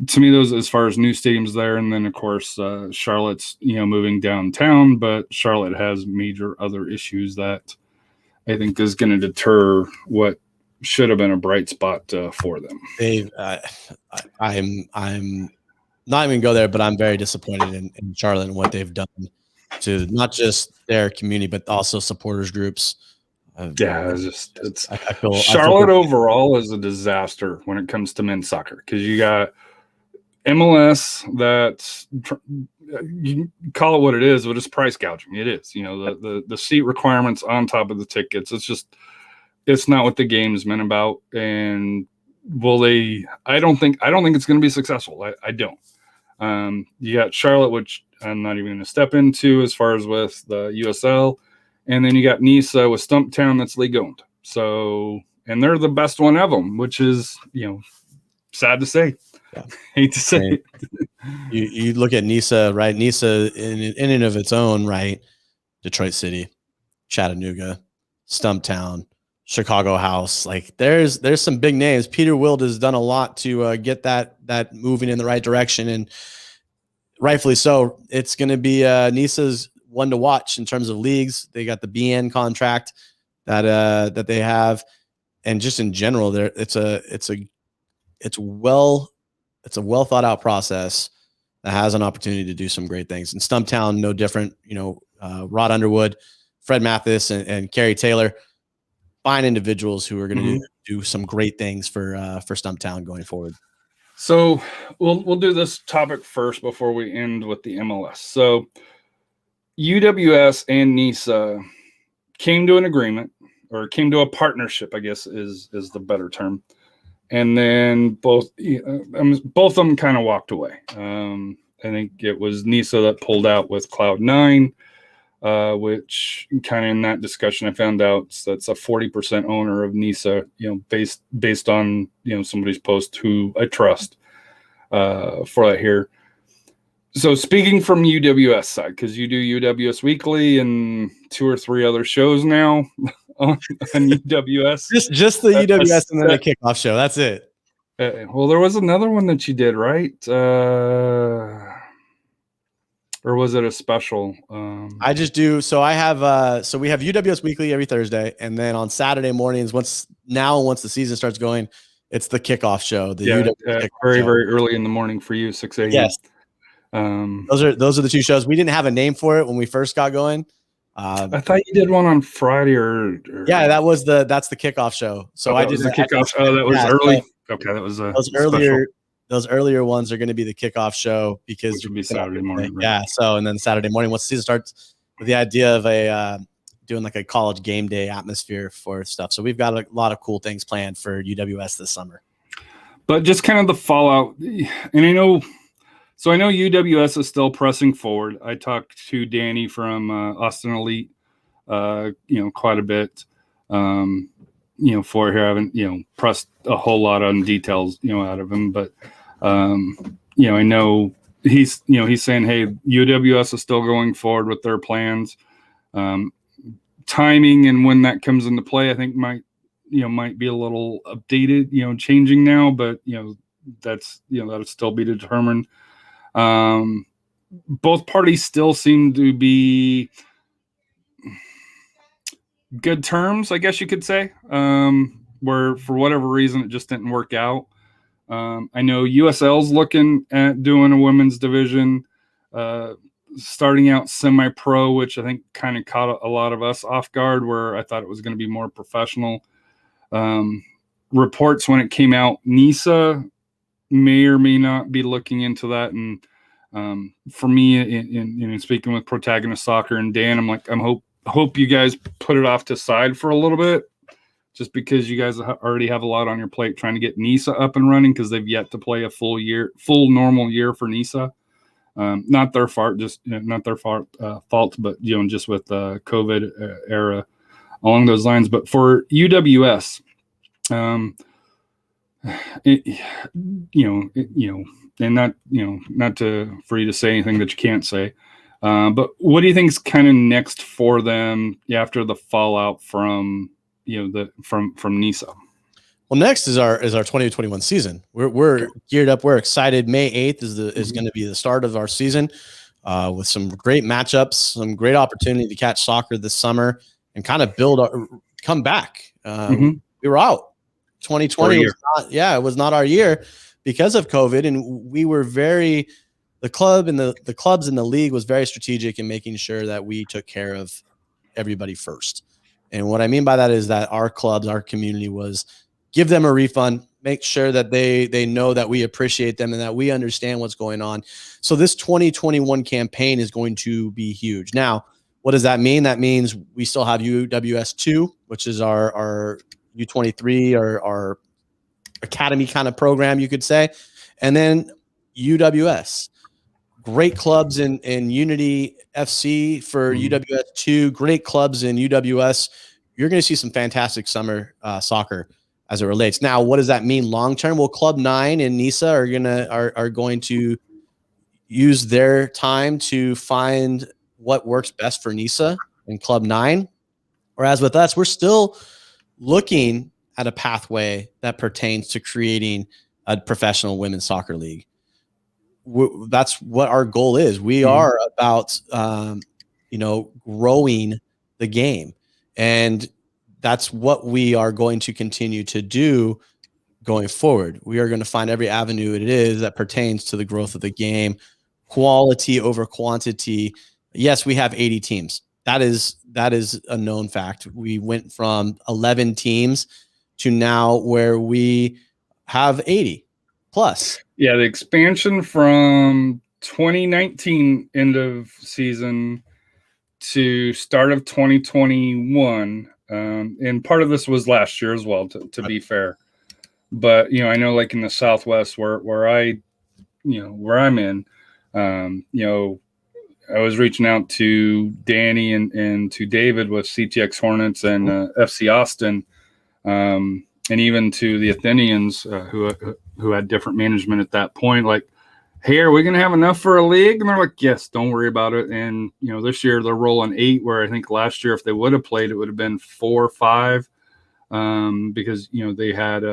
to me, those, as far as new stadiums there, and then of course Charlotte's, moving downtown, but Charlotte has major other issues that I think is going to deter what should have been a bright spot for them. I'm not even go there, but I'm very disappointed in Charlotte and what they've done to not just their community, but also supporters groups. I feel Charlotte overall is a disaster when it comes to men's soccer, because you got MLS that you call it what it is, but it's price gouging. It is, the seat requirements on top of the tickets. It's not what the game's meant about. And I don't think it's going to be successful. I don't. You got Charlotte, which I'm not even going to step into as far as with the USL. And then you got Nisa with Stumptown that's league owned. So, and they're the best one of them, which is, sad to say. Yeah. Hate to say it. You look at Nisa, right? Nisa in and of its own right, Detroit City, Chattanooga, Stumptown, Chicago House. Like there's some big names. Peter Wild has done a lot to get that moving in the right direction, and rightfully so. It's going to be Nisa's one to watch in terms of leagues. They got the BN contract that they have, and just in general, it's a well thought out process that has an opportunity to do some great things. And Stumptown, no different. Rod Underwood, Fred Mathis, and Kerry Taylor, fine individuals who are going to do some great things for Stumptown going forward. So we'll do this topic first before we end with the MLS. So UWS and NISA came to an agreement, or came to a partnership, I guess is the better term. And then both of them kind of walked away. I think it was NISA that pulled out with Cloud9, which kind of in that discussion, I found out that's a 40% owner of NISA, based on, somebody's post who I trust for that here. So speaking from UWS side, because you do UWS Weekly and 2 or 3 other shows now on UWS. Just the UWS and then the kickoff show. That's it. Well, there was another one that you did, right? Or was it a special? I just do. So I have. So we have UWS Weekly every Thursday, and then on Saturday mornings, once the season starts going, it's the kickoff show. The UWS kickoff very show. Very early in the morning for you, 6 a.m. Yes. Those are the 2 shows. We didn't have a name for it when we first got going. I thought you did one on Friday or yeah, that's the kickoff show. So I did the kickoff. That was early. So okay, that was those earlier ones are going to be the kickoff show because it would be Saturday morning. Right? Yeah. So and then Saturday morning once the season starts, with the idea of doing like a college game day atmosphere for stuff. So we've got a lot of cool things planned for UWS this summer. But just kind of the fallout, and I know UWS is still pressing forward. I talked to Danny from Austin Elite, quite a bit, for here. I haven't, pressed a whole lot on details, out of him, but, I know he's saying, hey, UWS is still going forward with their plans. Timing and when that comes into play, I think might be a little updated, changing now, but, that'll still be determined. Both parties still seem to be good terms, I guess you could say, where for whatever reason it just didn't work out. I know USL's looking at doing a women's division, starting out semi-pro, which I think kind of caught a lot of us off guard, where I thought it was going to be more professional. Reports when it came out, NISA may or may not be looking into that. And for me, in speaking with Protagonist Soccer and Dan, I'm like, hope you guys put it off to side for a little bit, just because you guys already have a lot on your plate trying to get NISA up and running, because they've yet to play a full normal year for NISA. Not their fault, fault, but just with the COVID era along those lines. But for UWS, and not for you to say anything that you can't say, but what do you think is kind of next for them after the fallout from from NISA? Well, next is our 2021 season. We're geared up. We're excited. May 8th is going to be the start of our season, with some great matchups, some great opportunity to catch soccer this summer and kind of come back. We were out. 2020 was not our year because of COVID, and we were the clubs in the league was very strategic in making sure that we took care of everybody first. And what I mean by that is that our clubs, our community, was give them a refund, make sure that they know that we appreciate them and that we understand what's going on. So this 2021 campaign is going to be huge. Now, what does that mean? That means we still have UWS 2, which is our U23 or our academy kind of program, you could say. And then UWS, great clubs in Unity FC for UWS 2, great clubs in UWS. You're going to see some fantastic summer soccer as it relates. Now, what does that mean long term? Well, Club 9 and NISA are going to use their time to find what works best for NISA and Club 9. Whereas with us, we're still looking at a pathway that pertains to creating a professional women's soccer league. That's what our goal is. We are about, growing the game, and that's what we are going to continue to do going forward. We are going to find every avenue it is that pertains to the growth of the game, quality over quantity. Yes, we have 80 teams. That is a known fact. We went from 11 teams to now where we have 80 plus. Yeah, the expansion from 2019 end of season to start of 2021, and part of this was last year as well, to be fair. But I know, like in the Southwest, where I'm in, I was reaching out to Danny and to David with CTX Hornets and FC Austin, and even to the Athenians, who had different management at that point. Like, hey, are we going to have enough for a league? And they're like, yes, don't worry about it. And this year they're rolling 8, where I think last year if they would have played, it would have been 4 or 5, because they had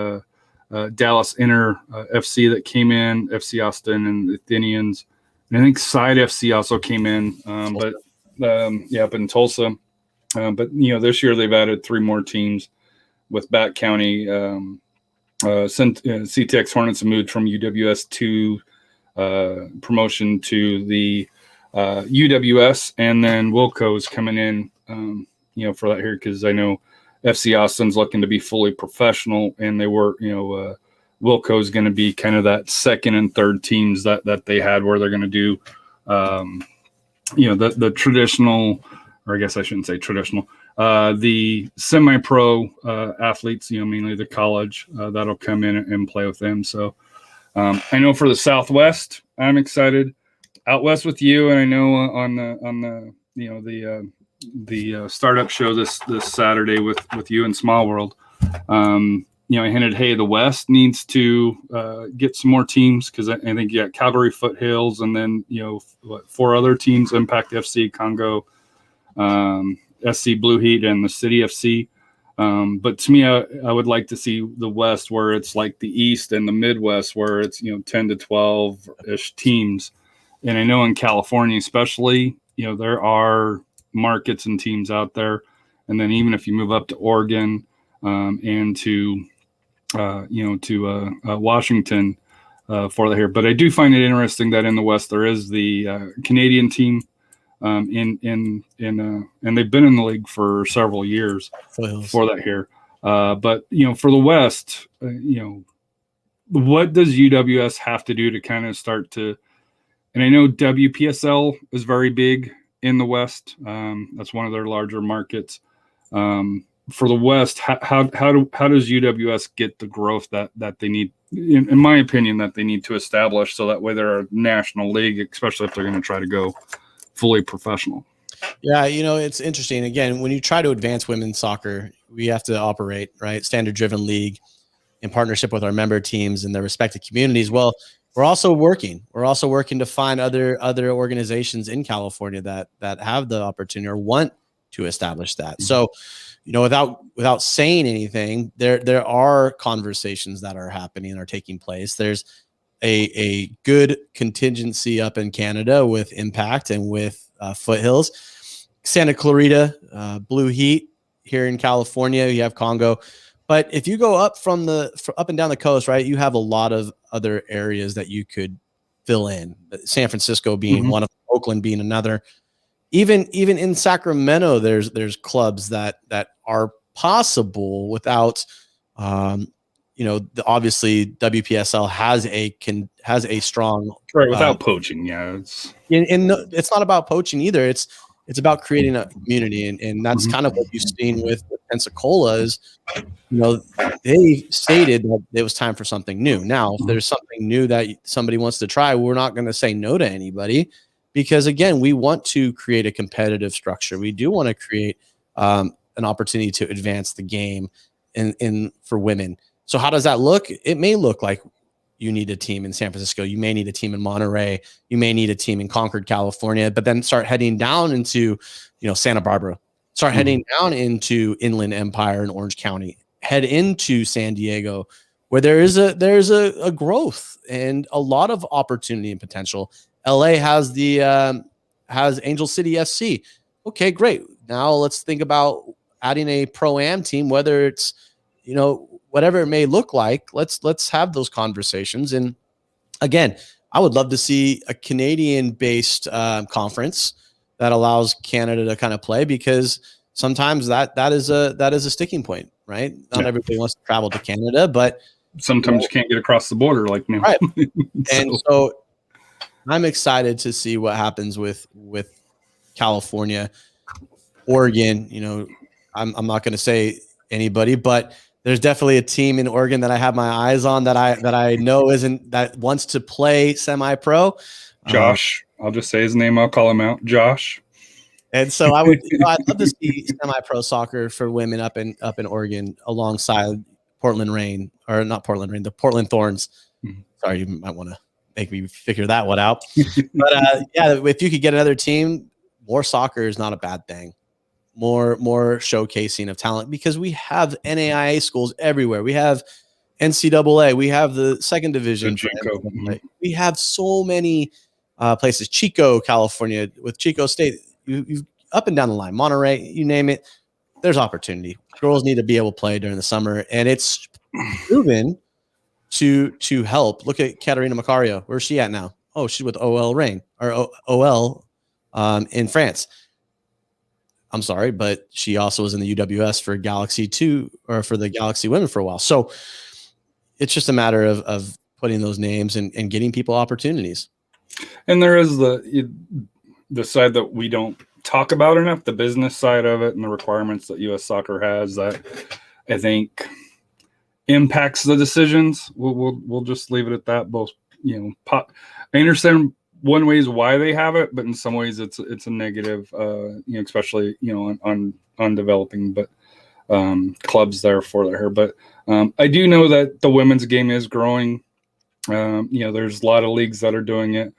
Dallas Inter FC that came in, FC Austin and the Athenians. And I think Side FC also came in, up in Tulsa. But this year they've added 3 more teams with Bat County. CTX Hornets moved from UWS to promotion to the UWS, and then Wilco's coming in, for that here, because I know FC Austin's looking to be fully professional, and they were, Wilco's going to be kind of that second and third teams that they had, where they're going to do, the traditional, or I guess I shouldn't say traditional, the semi-pro athletes, mainly the college, that'll come in and play with them. So I know for the Southwest, I'm excited. Out west with you, and I know on the startup show this Saturday with you and Small World. I hinted, hey, the West needs to get some more teams, because I think you got Calgary Foothills, and then 4 other teams: Impact FC, Congo, SC Blue Heat, and the City FC. But to me, I would like to see the West, where it's like the East, and the Midwest, where it's 10 to 12-ish teams. And I know in California especially, there are markets and teams out there. And then even if you move up to Oregon, and to Washington for that here. But I do find it interesting that in the West there is the Canadian team, and they've been in the league for several years for that here. But for the West, what does UWS have to do to kind of start to? And I know WPSL is very big in the West. That's one of their larger markets. For the West, how does UWS get the growth that they need, in my opinion, that they need to establish, so that way they're a national league, especially if they're going to try to go fully professional? Yeah, it's interesting. Again, when you try to advance women's soccer, we have to operate, right, standard-driven league in partnership with our member teams and their respective communities. Well, we're also working to find other organizations in California that have the opportunity or want to establish that. Mm-hmm. So, without saying anything, there are conversations that are happening and are taking place. There's a good contingency up in Canada with Impact and with Foothills, Santa Clarita, Blue Heat here in California. You have Congo, but if you go up up and down the coast, right, you have a lot of other areas that you could fill in. San Francisco being one of them, Oakland being another. Even in Sacramento, there's clubs that are possible without, obviously WPSL has a strong without poaching. Yeah, it's not about poaching either. It's about creating a community, and that's kind of what you've seen with Pensacola is, they stated that it was time for something new. Now, if there's something new that somebody wants to try, we're not going to say no to anybody. Because again, we want to create a competitive structure. We do want to create an opportunity to advance the game in for women. So how does that look? It may look like you need a team in San Francisco. You may need a team in Monterey. You may need a team in Concord, California. But then start heading down into Santa Barbara. Start heading down into Inland Empire and Orange County. Head into San Diego, where there's a growth and a lot of opportunity and potential. LA has has Angel City FC. Okay, great. Now let's think about adding a pro-am team, whether it's, whatever it may look like. Let's have those conversations. And again, I would love to see a Canadian-based conference that allows Canada to kind of play, because sometimes that is a sticking point, right? Not everybody wants to travel to Canada, but sometimes you can't get across the border like now. Right. And so I'm excited to see what happens with California. Oregon, I'm not going to say anybody, but there's definitely a team in Oregon that I have my eyes on that I know that wants to play semi-pro. Josh, I'll just say his name. I'll call him out, Josh. And so I'd love to see semi-pro soccer for women up in Oregon alongside Portland Rain, or not Portland Rain, the Portland Thorns. Mm-hmm. Sorry, you might want to make me figure that one out. But if you could get another team, more soccer is not a bad thing. More showcasing of talent, because we have NAIA schools everywhere. We have NCAA. We have the second division. Mm-hmm. We have so many places. Chico, California, with Chico State. You up and down the line, Monterey, you name it. There's opportunity. Girls need to be able to play during the summer, and it's proven to help. Look at Katarina Macario. Where's she at now? Oh, she's with OL Reign, or OL in France. I'm sorry, but she also was in the UWS for Galaxy 2, or for the Galaxy Women for a while. So it's just a matter of putting those names and getting people opportunities. And there is the side that we don't talk about enough, the business side of it, and the requirements that U.S. Soccer has that I think impacts the decisions. We'll just leave it at that. Both, I understand one way is why they have it, but in some ways it's a negative, especially on developing, but clubs there for her. But I do know that the women's game is growing. There's a lot of leagues that are doing it.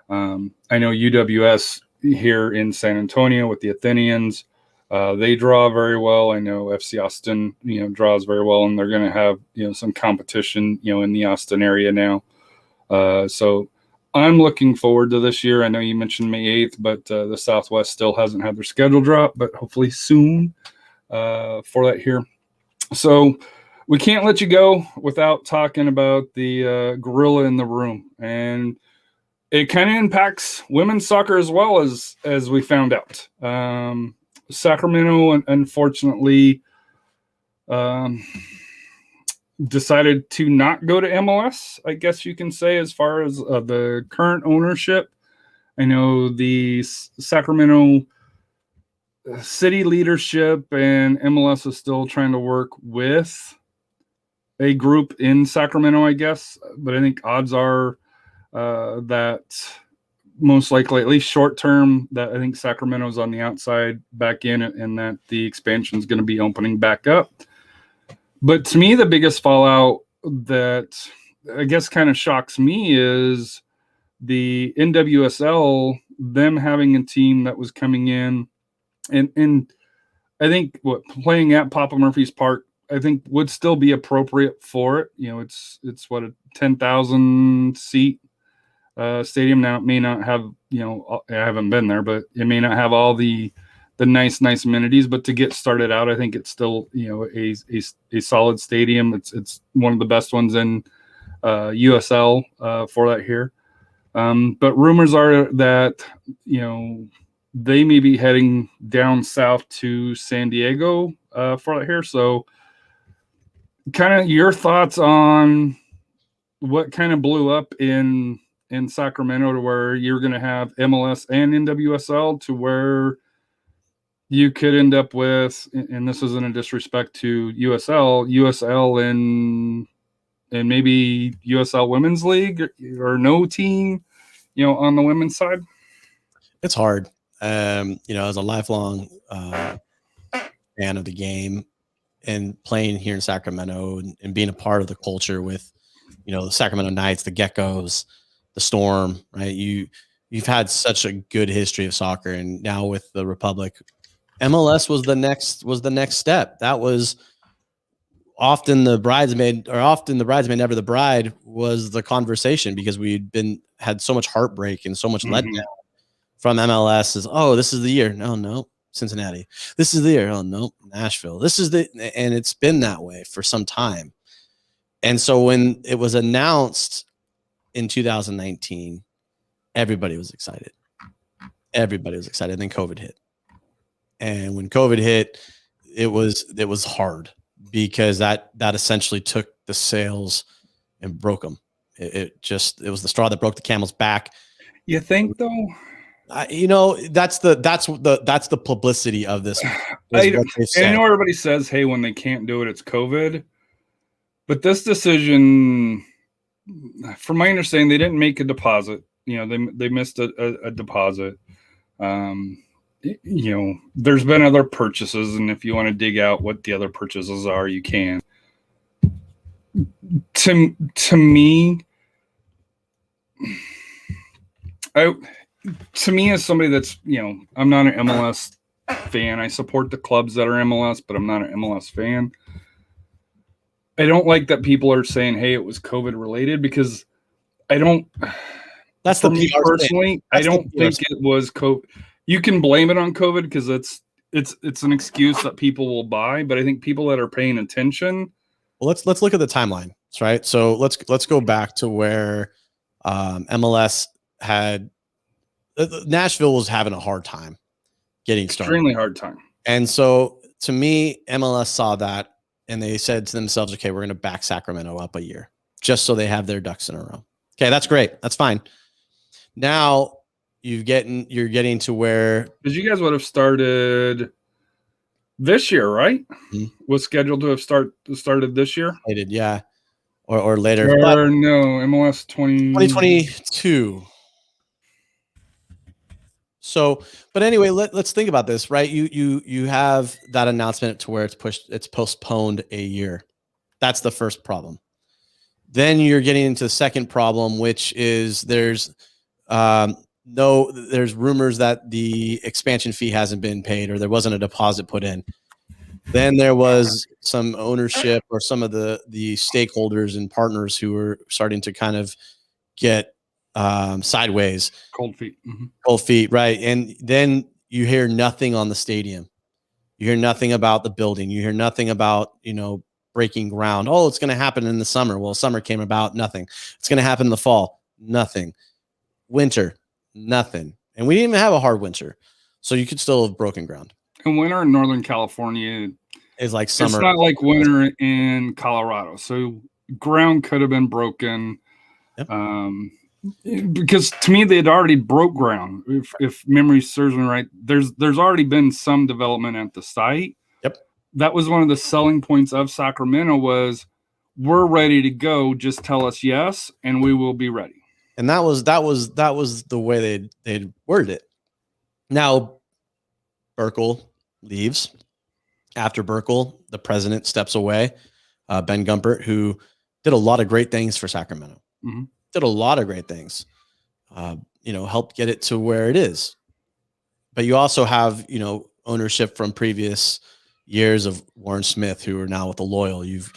I know UWS here in San Antonio with the Athenians, they draw very well. I know FC Austin, draws very well, and they're going to have, some competition, in the Austin area now. So I'm looking forward to this year. I know you mentioned May 8th, but the Southwest still hasn't had their schedule drop, but hopefully soon for that here. So we can't let you go without talking about the gorilla in the room. And it kind of impacts women's soccer as well, as we found out. Sacramento, unfortunately, decided to not go to MLS, I guess you can say, as far as the current ownership. I know the Sacramento city leadership and MLS is still trying to work with a group in Sacramento, I guess. But I think odds are that most likely, at least short term, that I think Sacramento's on the outside back in, and that the expansion is going to be opening back up. But to me, the biggest fallout that I guess kind of shocks me is the NWSL, them having a team that was coming in, and I think playing at Papa Murphy's Park, I think would still be appropriate for it. It's what, a 10,000 seat stadium. Now it may not have, I haven't been there, but it may not have all the nice amenities, but to get started out, I think it's still, a solid stadium. It's one of the best ones in USL for that here. But rumors are that, they may be heading down south to San Diego for that here. So kind of your thoughts on what kind of blew up in Sacramento to where you're going to have MLS and NWSL, to where you could end up with, and this isn't a disrespect to USL and maybe USL Women's League, or no team, on the women's side? It's hard. As a lifelong fan of the game and playing here in Sacramento and being a part of the culture with, the Sacramento Knights, the Geckos, the Storm, right? You've had such a good history of soccer, and now with the Republic, MLS was the next step. That was often the bridesmaid, never the bride, was the conversation, because we'd had so much heartbreak and so much letdown from MLS. Is, oh, this is the year. No, Cincinnati. This is the year. Oh no, Nashville. And it's been that way for some time. And so when it was announced in 2019, everybody was excited. Then COVID hit. And when COVID hit, it was hard, because that essentially took the sales and broke them. It was the straw that broke the camel's back. You think, though? That's the publicity of this. I know everybody says, hey, when they can't do it, it's COVID. But this decision, from my understanding, they didn't make a deposit. They missed a deposit. There's been other purchases, and if you want to dig out what the other purchases are, you can. To me, as somebody that's, I'm not an MLS fan. I support the clubs that are MLS, but I'm not an MLS fan. I don't like that people are saying, hey, it was COVID related, because I don't. That's for me personally. I don't think it was COVID. You can blame it on COVID because it's an excuse that people will buy, but I think people that are paying attention. Well, let's look at the timeline, right? So let's go back to where MLS had Nashville was having a hard time getting started. Extremely hard time. And so to me, MLS saw that and they said to themselves, okay, we're going to back Sacramento up a year just so they have their ducks in a row. Okay, that's great. That's fine. Now you're getting to where, because you guys would have started this year, right? Mm-hmm. Was scheduled to have started this year. I did, yeah, or later. Or no, MLS 2022. So, but anyway, let's think about this, right? You have that announcement to where it's postponed a year. That's the first problem. Then you're getting into the second problem, which is there's rumors that the expansion fee hasn't been paid or there wasn't a deposit put in. Then there was some ownership or some of the stakeholders and partners who were starting to kind of get sideways. Cold feet. Mm-hmm. Cold feet, right. And then you hear nothing on the stadium. You hear nothing about the building. You hear nothing about, breaking ground. Oh, it's going to happen in the summer. Well, summer came about, nothing. It's going to happen in the fall, nothing. Winter, nothing. And we didn't even have a hard winter. So you could still have broken ground. And winter in Northern California is like summer. It's not like winter in Colorado. So ground could have been broken. Yep. Because to me, they had already broke ground. If memory serves me right, there's already been some development at the site. Yep. That was one of the selling points of Sacramento was we're ready to go. Just tell us yes, and we will be ready. And that was the way they'd worded it. Now, Burkle leaves. After Burkle, the president steps away. Ben Gumpert, who did a lot of great things for Sacramento. Mm-hmm. Did a lot of great things, helped get it to where it is. But you also have, ownership from previous years of Warren Smith, who are now with the Loyal. You've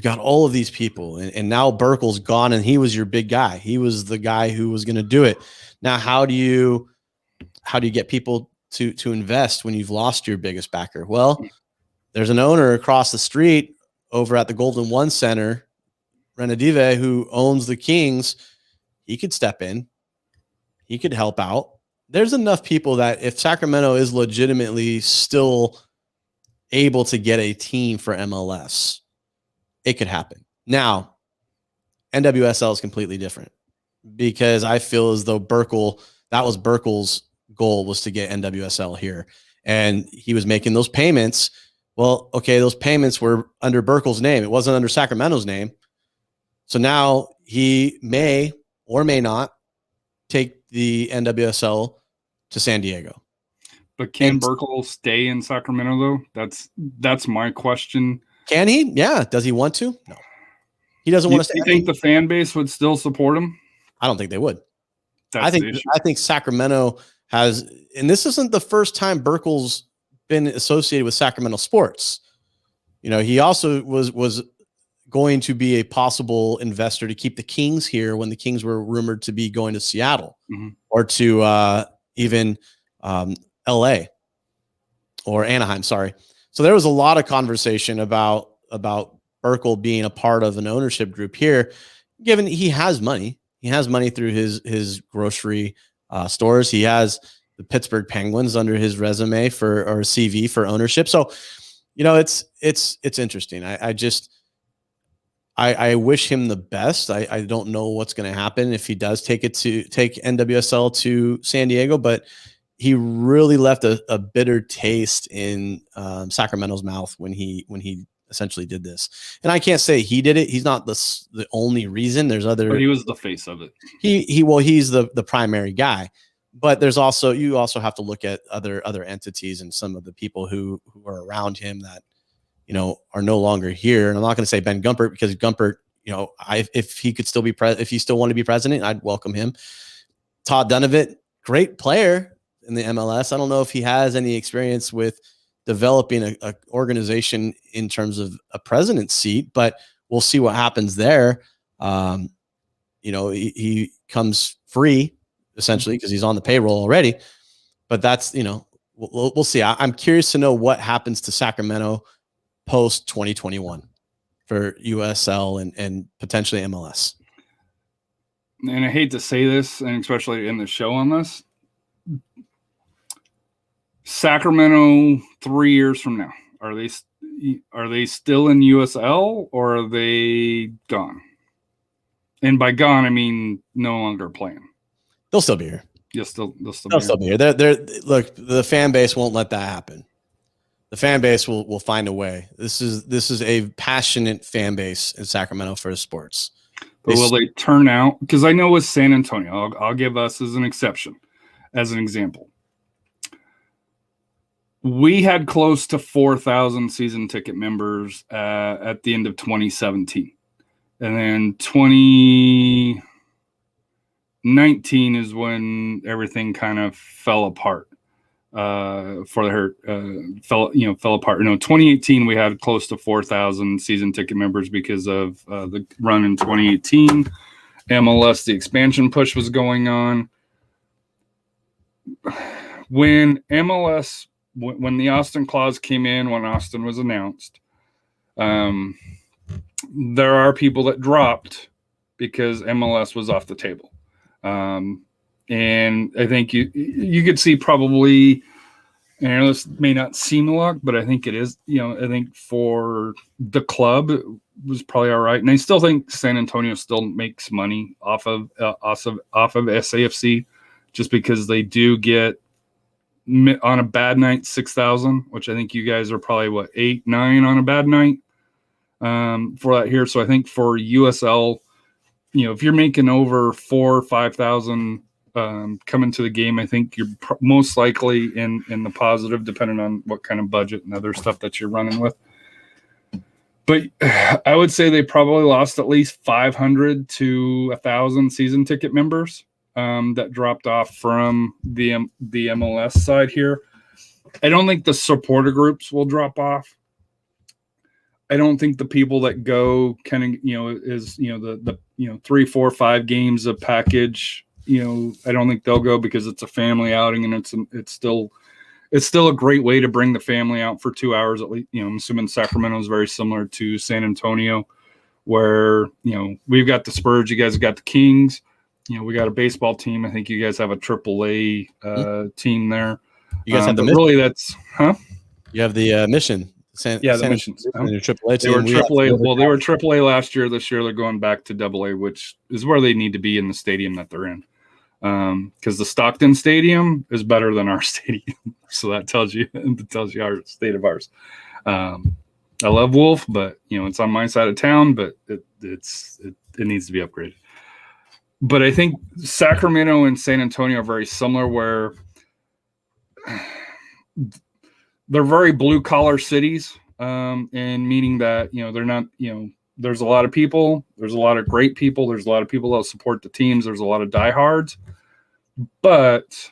got all of these people, and now Burkle's gone, and he was your big guy. He was the guy who was going to do it. Now, how do you get people to invest when you've lost your biggest backer? Well, there's an owner across the street over at the Golden One Center, Renadive, who owns the Kings. He could step in. He could help out. There's enough people that if Sacramento is legitimately still able to get a team for MLS, it could happen. Now, NWSL is completely different because I feel as though that was Burkle's goal, was to get NWSL here. And he was making those payments. Well, okay, those payments were under Burkle's name. It wasn't under Sacramento's name. So now he may or may not take the NWSL to San Diego. But can Burkle stay in Sacramento, though? That's my question. Can he? Yeah. Does he want to? No. He doesn't want to stay. You think the fan base would still support him? I don't think they would. I think Sacramento has, and this isn't the first time Burkle's been associated with Sacramento sports. He also was going to be a possible investor to keep the Kings here when the Kings were rumored to be going to Seattle, mm-hmm. or to even LA or Anaheim. Sorry. So there was a lot of conversation about Burkle being a part of an ownership group here, given he has money. He has money through his grocery stores. He has the Pittsburgh Penguins under his resume or CV for ownership. So, it's interesting. I wish him the best. I don't know what's going to happen if he does take NWSL to San Diego, but he really left a bitter taste in Sacramento's mouth when he essentially did this. And I can't say he did it. He's not the only reason. There's other. But he was the face of it. He's the primary guy. But you also have to look at other entities and some of the people who are around him that, are no longer here. And I'm not going to say Ben Gumpert, because Gumpert, if he could still be if he still wanted to be president, I'd welcome him. Todd Dunamis, great player in the MLS. I don't know if he has any experience with developing a organization in terms of a president's seat, but we'll see what happens there. He comes free essentially because he's on the payroll already, but that's, we'll see. I'm curious to know what happens to Sacramento post 2021 for USL and potentially MLS. And I hate to say this, and especially in the show on this, Sacramento 3 years from now, are they still in USL, or are they gone? And by gone, I mean no longer playing. They'll still be here. They'll still be here. Look, the fan base won't let that happen. The fan base will find a way. This is a passionate fan base in Sacramento for sports. But will they turn out? Because I know with San Antonio, I'll give us as an exception, as an example. We had close to 4,000 season ticket members at the end of 2017. And then 2019 is when everything kind of fell apart. Fell apart. 2018 we had close to 4,000 season ticket members because of the run in 2018. MLS, the expansion push was going on. When MLS, when the Austin clause came in, when Austin was announced, there are people that dropped because MLS was off the table. And I think you could see probably, and this may not seem a lot, but I think it is, I think for the club, it was probably all right. And I still think San Antonio still makes money off of SAFC, just because they do get, on a bad night, 6,000, which I think you guys are probably 8, 9 on a bad night for that here. So I think for USL, if you're making over 4,000 or 5,000 coming to the game, I think you're most likely in the positive, depending on what kind of budget and other stuff that you're running with. But I would say they probably lost at least 500 to 1,000 season ticket members that dropped off from the MLS side here. I don't think the supporter groups will drop off. I don't think the people that go kind of, the 3, 4, 5 games of package, I don't think they'll go, because it's a family outing, and it's still a great way to bring the family out for 2 hours at least. I'm assuming Sacramento is very similar to San Antonio, where, we've got the Spurs, you guys have got the Kings, we got a baseball team. I think you guys have a AAA team there. You guys have the Mission. Really, that's You have the Mission. The Missions. AAA team. They were AAA. Well, they were AAA last year. This year they're going back to AA, which is where they need to be in the stadium that they're in. Because the Stockton Stadium is better than our stadium, so that tells you our state of ours. I love Wolf, but it's on my side of town, but it needs to be upgraded. But I think Sacramento and San Antonio are very similar, where they're very blue collar cities, and meaning that, they're not, there's a lot of people, there's a lot of great people, there's a lot of people that support the teams, there's a lot of diehards, but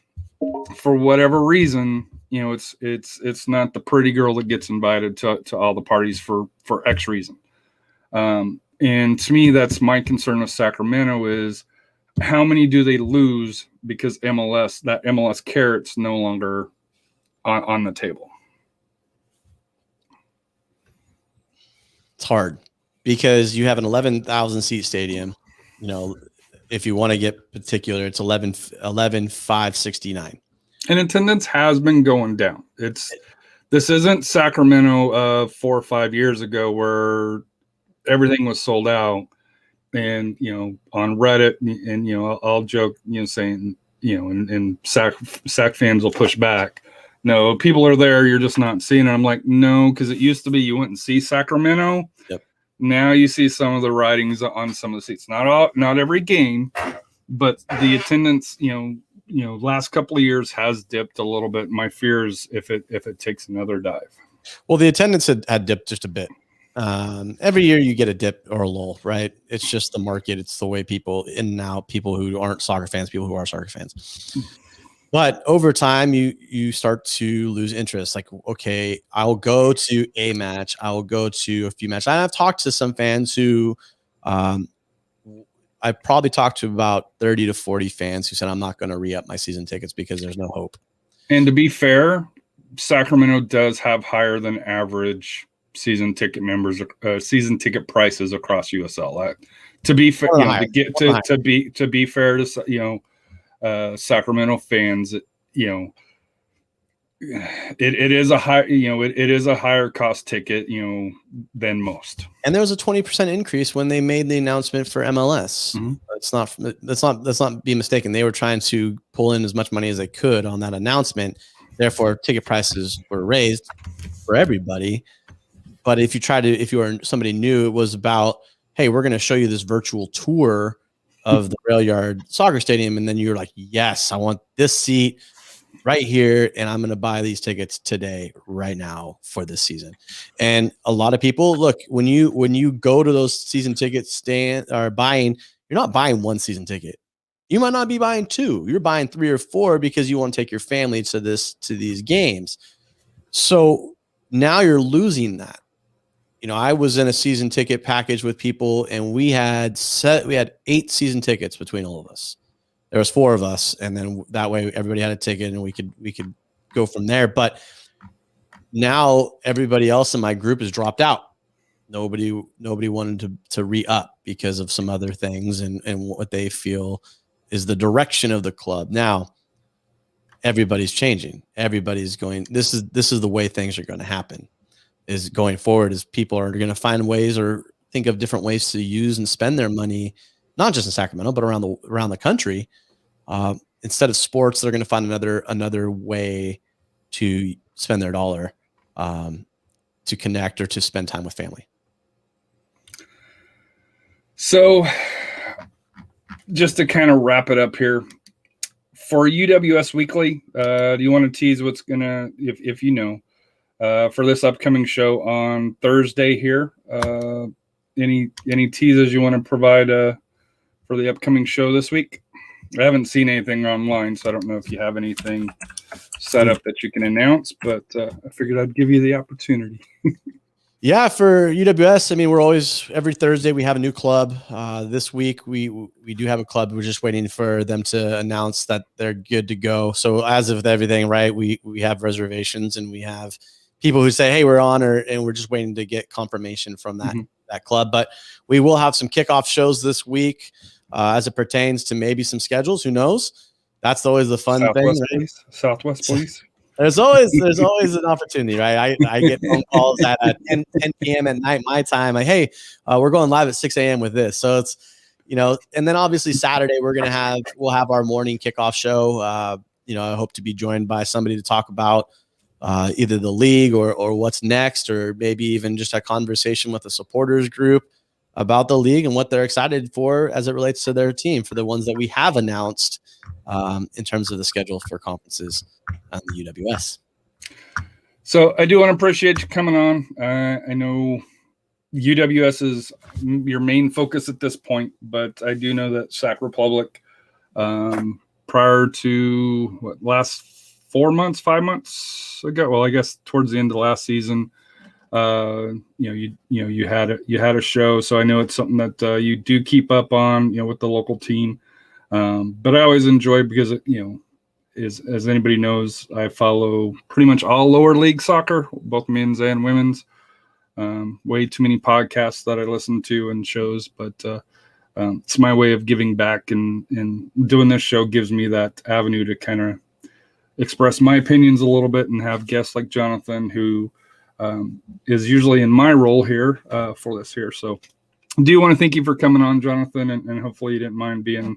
for whatever reason, it's not the pretty girl that gets invited to all the parties for X reason. And to me, that's my concern with Sacramento, is how many do they lose because MLS carrot's no longer on the table. It's hard because you have an 11,000 seat stadium. If you want to get particular, it's 11,569. And attendance has been going down. This isn't Sacramento 4 or 5 years ago, where everything was sold out. And, on Reddit, and, I'll joke, saying, and Sac fans will push back. No, people are there. You're just not seeing it. I'm like, no, because it used to be you wouldn't see Sacramento. Yep. Now you see some of the writings on some of the seats. Not every game, but the attendance, last couple of years has dipped a little bit. My fear is if it takes another dive. Well, the attendance had dipped just a bit. Every year you get a dip or a lull, right? It's just the market. It's the way people in and out, people who aren't soccer fans, people who are soccer fans. But over time, you start to lose interest. Like, okay, I'll go to a match. I will go to a few matches. I've talked to some fans who, I probably talked to about 30 to 40 fans who said, I'm not going to re-up my season tickets because there's no hope. And to be fair, Sacramento does have higher than average season ticket season ticket prices across USL. To be fair, to be fair to Sacramento fans, it is a high, it is a higher cost ticket, than most. And there was a 20% increase when they made the announcement for MLS. Mm-hmm. Let's not be mistaken. They were trying to pull in as much money as they could on that announcement. Therefore, ticket prices were raised for everybody. But if you were somebody new, it was about, hey, we're going to show you this virtual tour of the Rail Yard Soccer Stadium. And then you're like, yes, I want this seat right here. And I'm going to buy these tickets today, right now for this season. And a lot of people, look, when you go to those season tickets buying, you're not buying one season ticket. You might not be buying two. You're buying 3 or 4 because you want to take your family to these games. So now you're losing that. I was in a season ticket package with people, and we had 8 season tickets between all of us. There was 4 of us, and then that way everybody had a ticket, and we could go from there. But now everybody else in my group has dropped out. Nobody wanted to re-up because of some other things and what they feel is the direction of the club. Now everybody's changing. Everybody's going. This is the way things are going to happen. Is going forward is people are going to find ways or think of different ways to use and spend their money, not just in Sacramento, but around the country. Instead of sports, they're going to find another way to spend their dollar, to connect or to spend time with family. So just to kind of wrap it up here, for UWS Weekly, do you want to tease what's going to, if for this upcoming show on Thursday here? Any teases you want to provide for the upcoming show this week? I haven't seen anything online, so I don't know if you have anything set up that you can announce, but I figured I'd give you the opportunity. Yeah, for UWS, I mean, we're always, every Thursday we have a new club. This week we do have a club. We're just waiting for them to announce that they're good to go. So as of everything, right, we have reservations and we have people who say, hey, we're on, and we're just waiting to get confirmation from that club. But we will have some kickoff shows this week as it pertains to maybe some schedules. Who knows? That's always the fun thing. Right? Southwest Police. There's always an opportunity, right? I get phone calls at 10 p.m. at night, my time. Like, hey, we're going live at 6 a.m. with this. So it's, and then obviously Saturday we'll have our morning kickoff show. I hope to be joined by somebody to talk about either the league or what's next, or maybe even just a conversation with the supporters group about the league and what they're excited for as it relates to their team, for the ones that we have announced in terms of the schedule for conferences on the UWS. So I do want to appreciate you coming on. I know UWS is your main focus at this point, but I do know that Sac Republic, prior to last 5 months ago, well, I guess towards the end of last season, you had a show. So I know it's something that you do keep up on, with the local team. But I always enjoy, because as anybody knows, I follow pretty much all lower league soccer, both men's and women's. Way too many podcasts that I listen to and shows, but it's my way of giving back, and doing this show gives me that avenue to kind of express my opinions a little bit and have guests like Jonathan, who is usually in my role here for this here. So do want to thank you for coming on, Jonathan, and hopefully you didn't mind being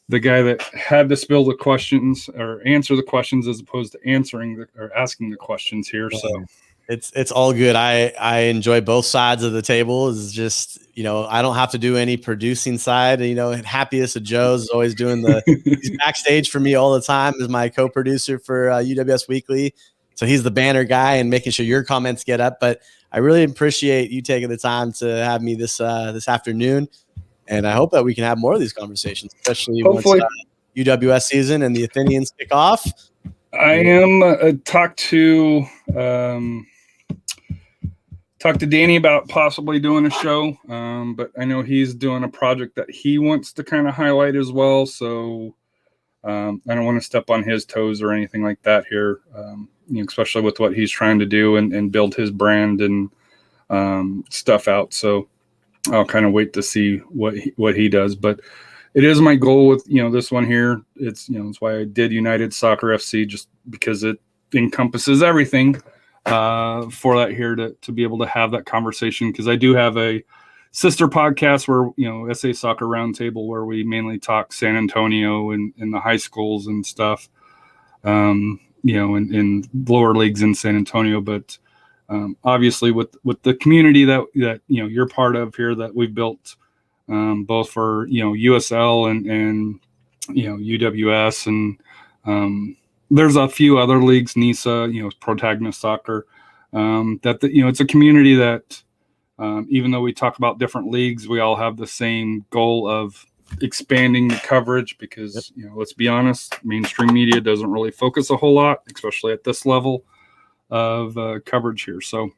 the guy that had to spill the questions or answer the questions as opposed to answering or asking the questions here. So it's all good. I enjoy both sides of the table. It's just, I don't have to do any producing side. Happiest of Joe's is always doing he's backstage for me all the time as my co-producer for UWS Weekly. So he's the banner guy and making sure your comments get up. But I really appreciate you taking the time to have me this afternoon. And I hope that we can have more of these conversations, especially hopefully. Once UWS season and the Athenians kick off. I am talked to Danny about possibly doing a show, but I know he's doing a project that he wants to kind of highlight as well. So I don't want to step on his toes or anything like that here, especially with what he's trying to do and build his brand and stuff out. So I'll kind of wait to see what he does. But it is my goal with, this one here. It's, it's why I did United Soccer FC, just because it encompasses everything for that here to be able to have that conversation. Because I do have a sister podcast where, SA Soccer Roundtable, where we mainly talk San Antonio and the high schools and stuff, in lower leagues in San Antonio. But obviously with the community that you're part of here that we've built, both for USL and UWS and there's a few other leagues, NISA, Protagonist Soccer, that it's a community that even though we talk about different leagues, we all have the same goal of expanding the coverage because let's be honest, mainstream media doesn't really focus a whole lot, especially at this level of coverage here. So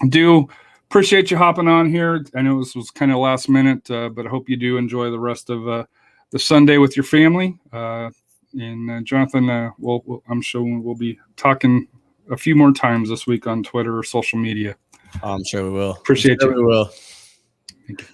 do appreciate you hopping on here. I know this was kind of last minute, but I hope you do enjoy the rest of the Sunday with your family. And Jonathan, I'm sure we'll be talking a few more times this week on Twitter or social media. I'm sure we will. Appreciate you. We will. Thank you.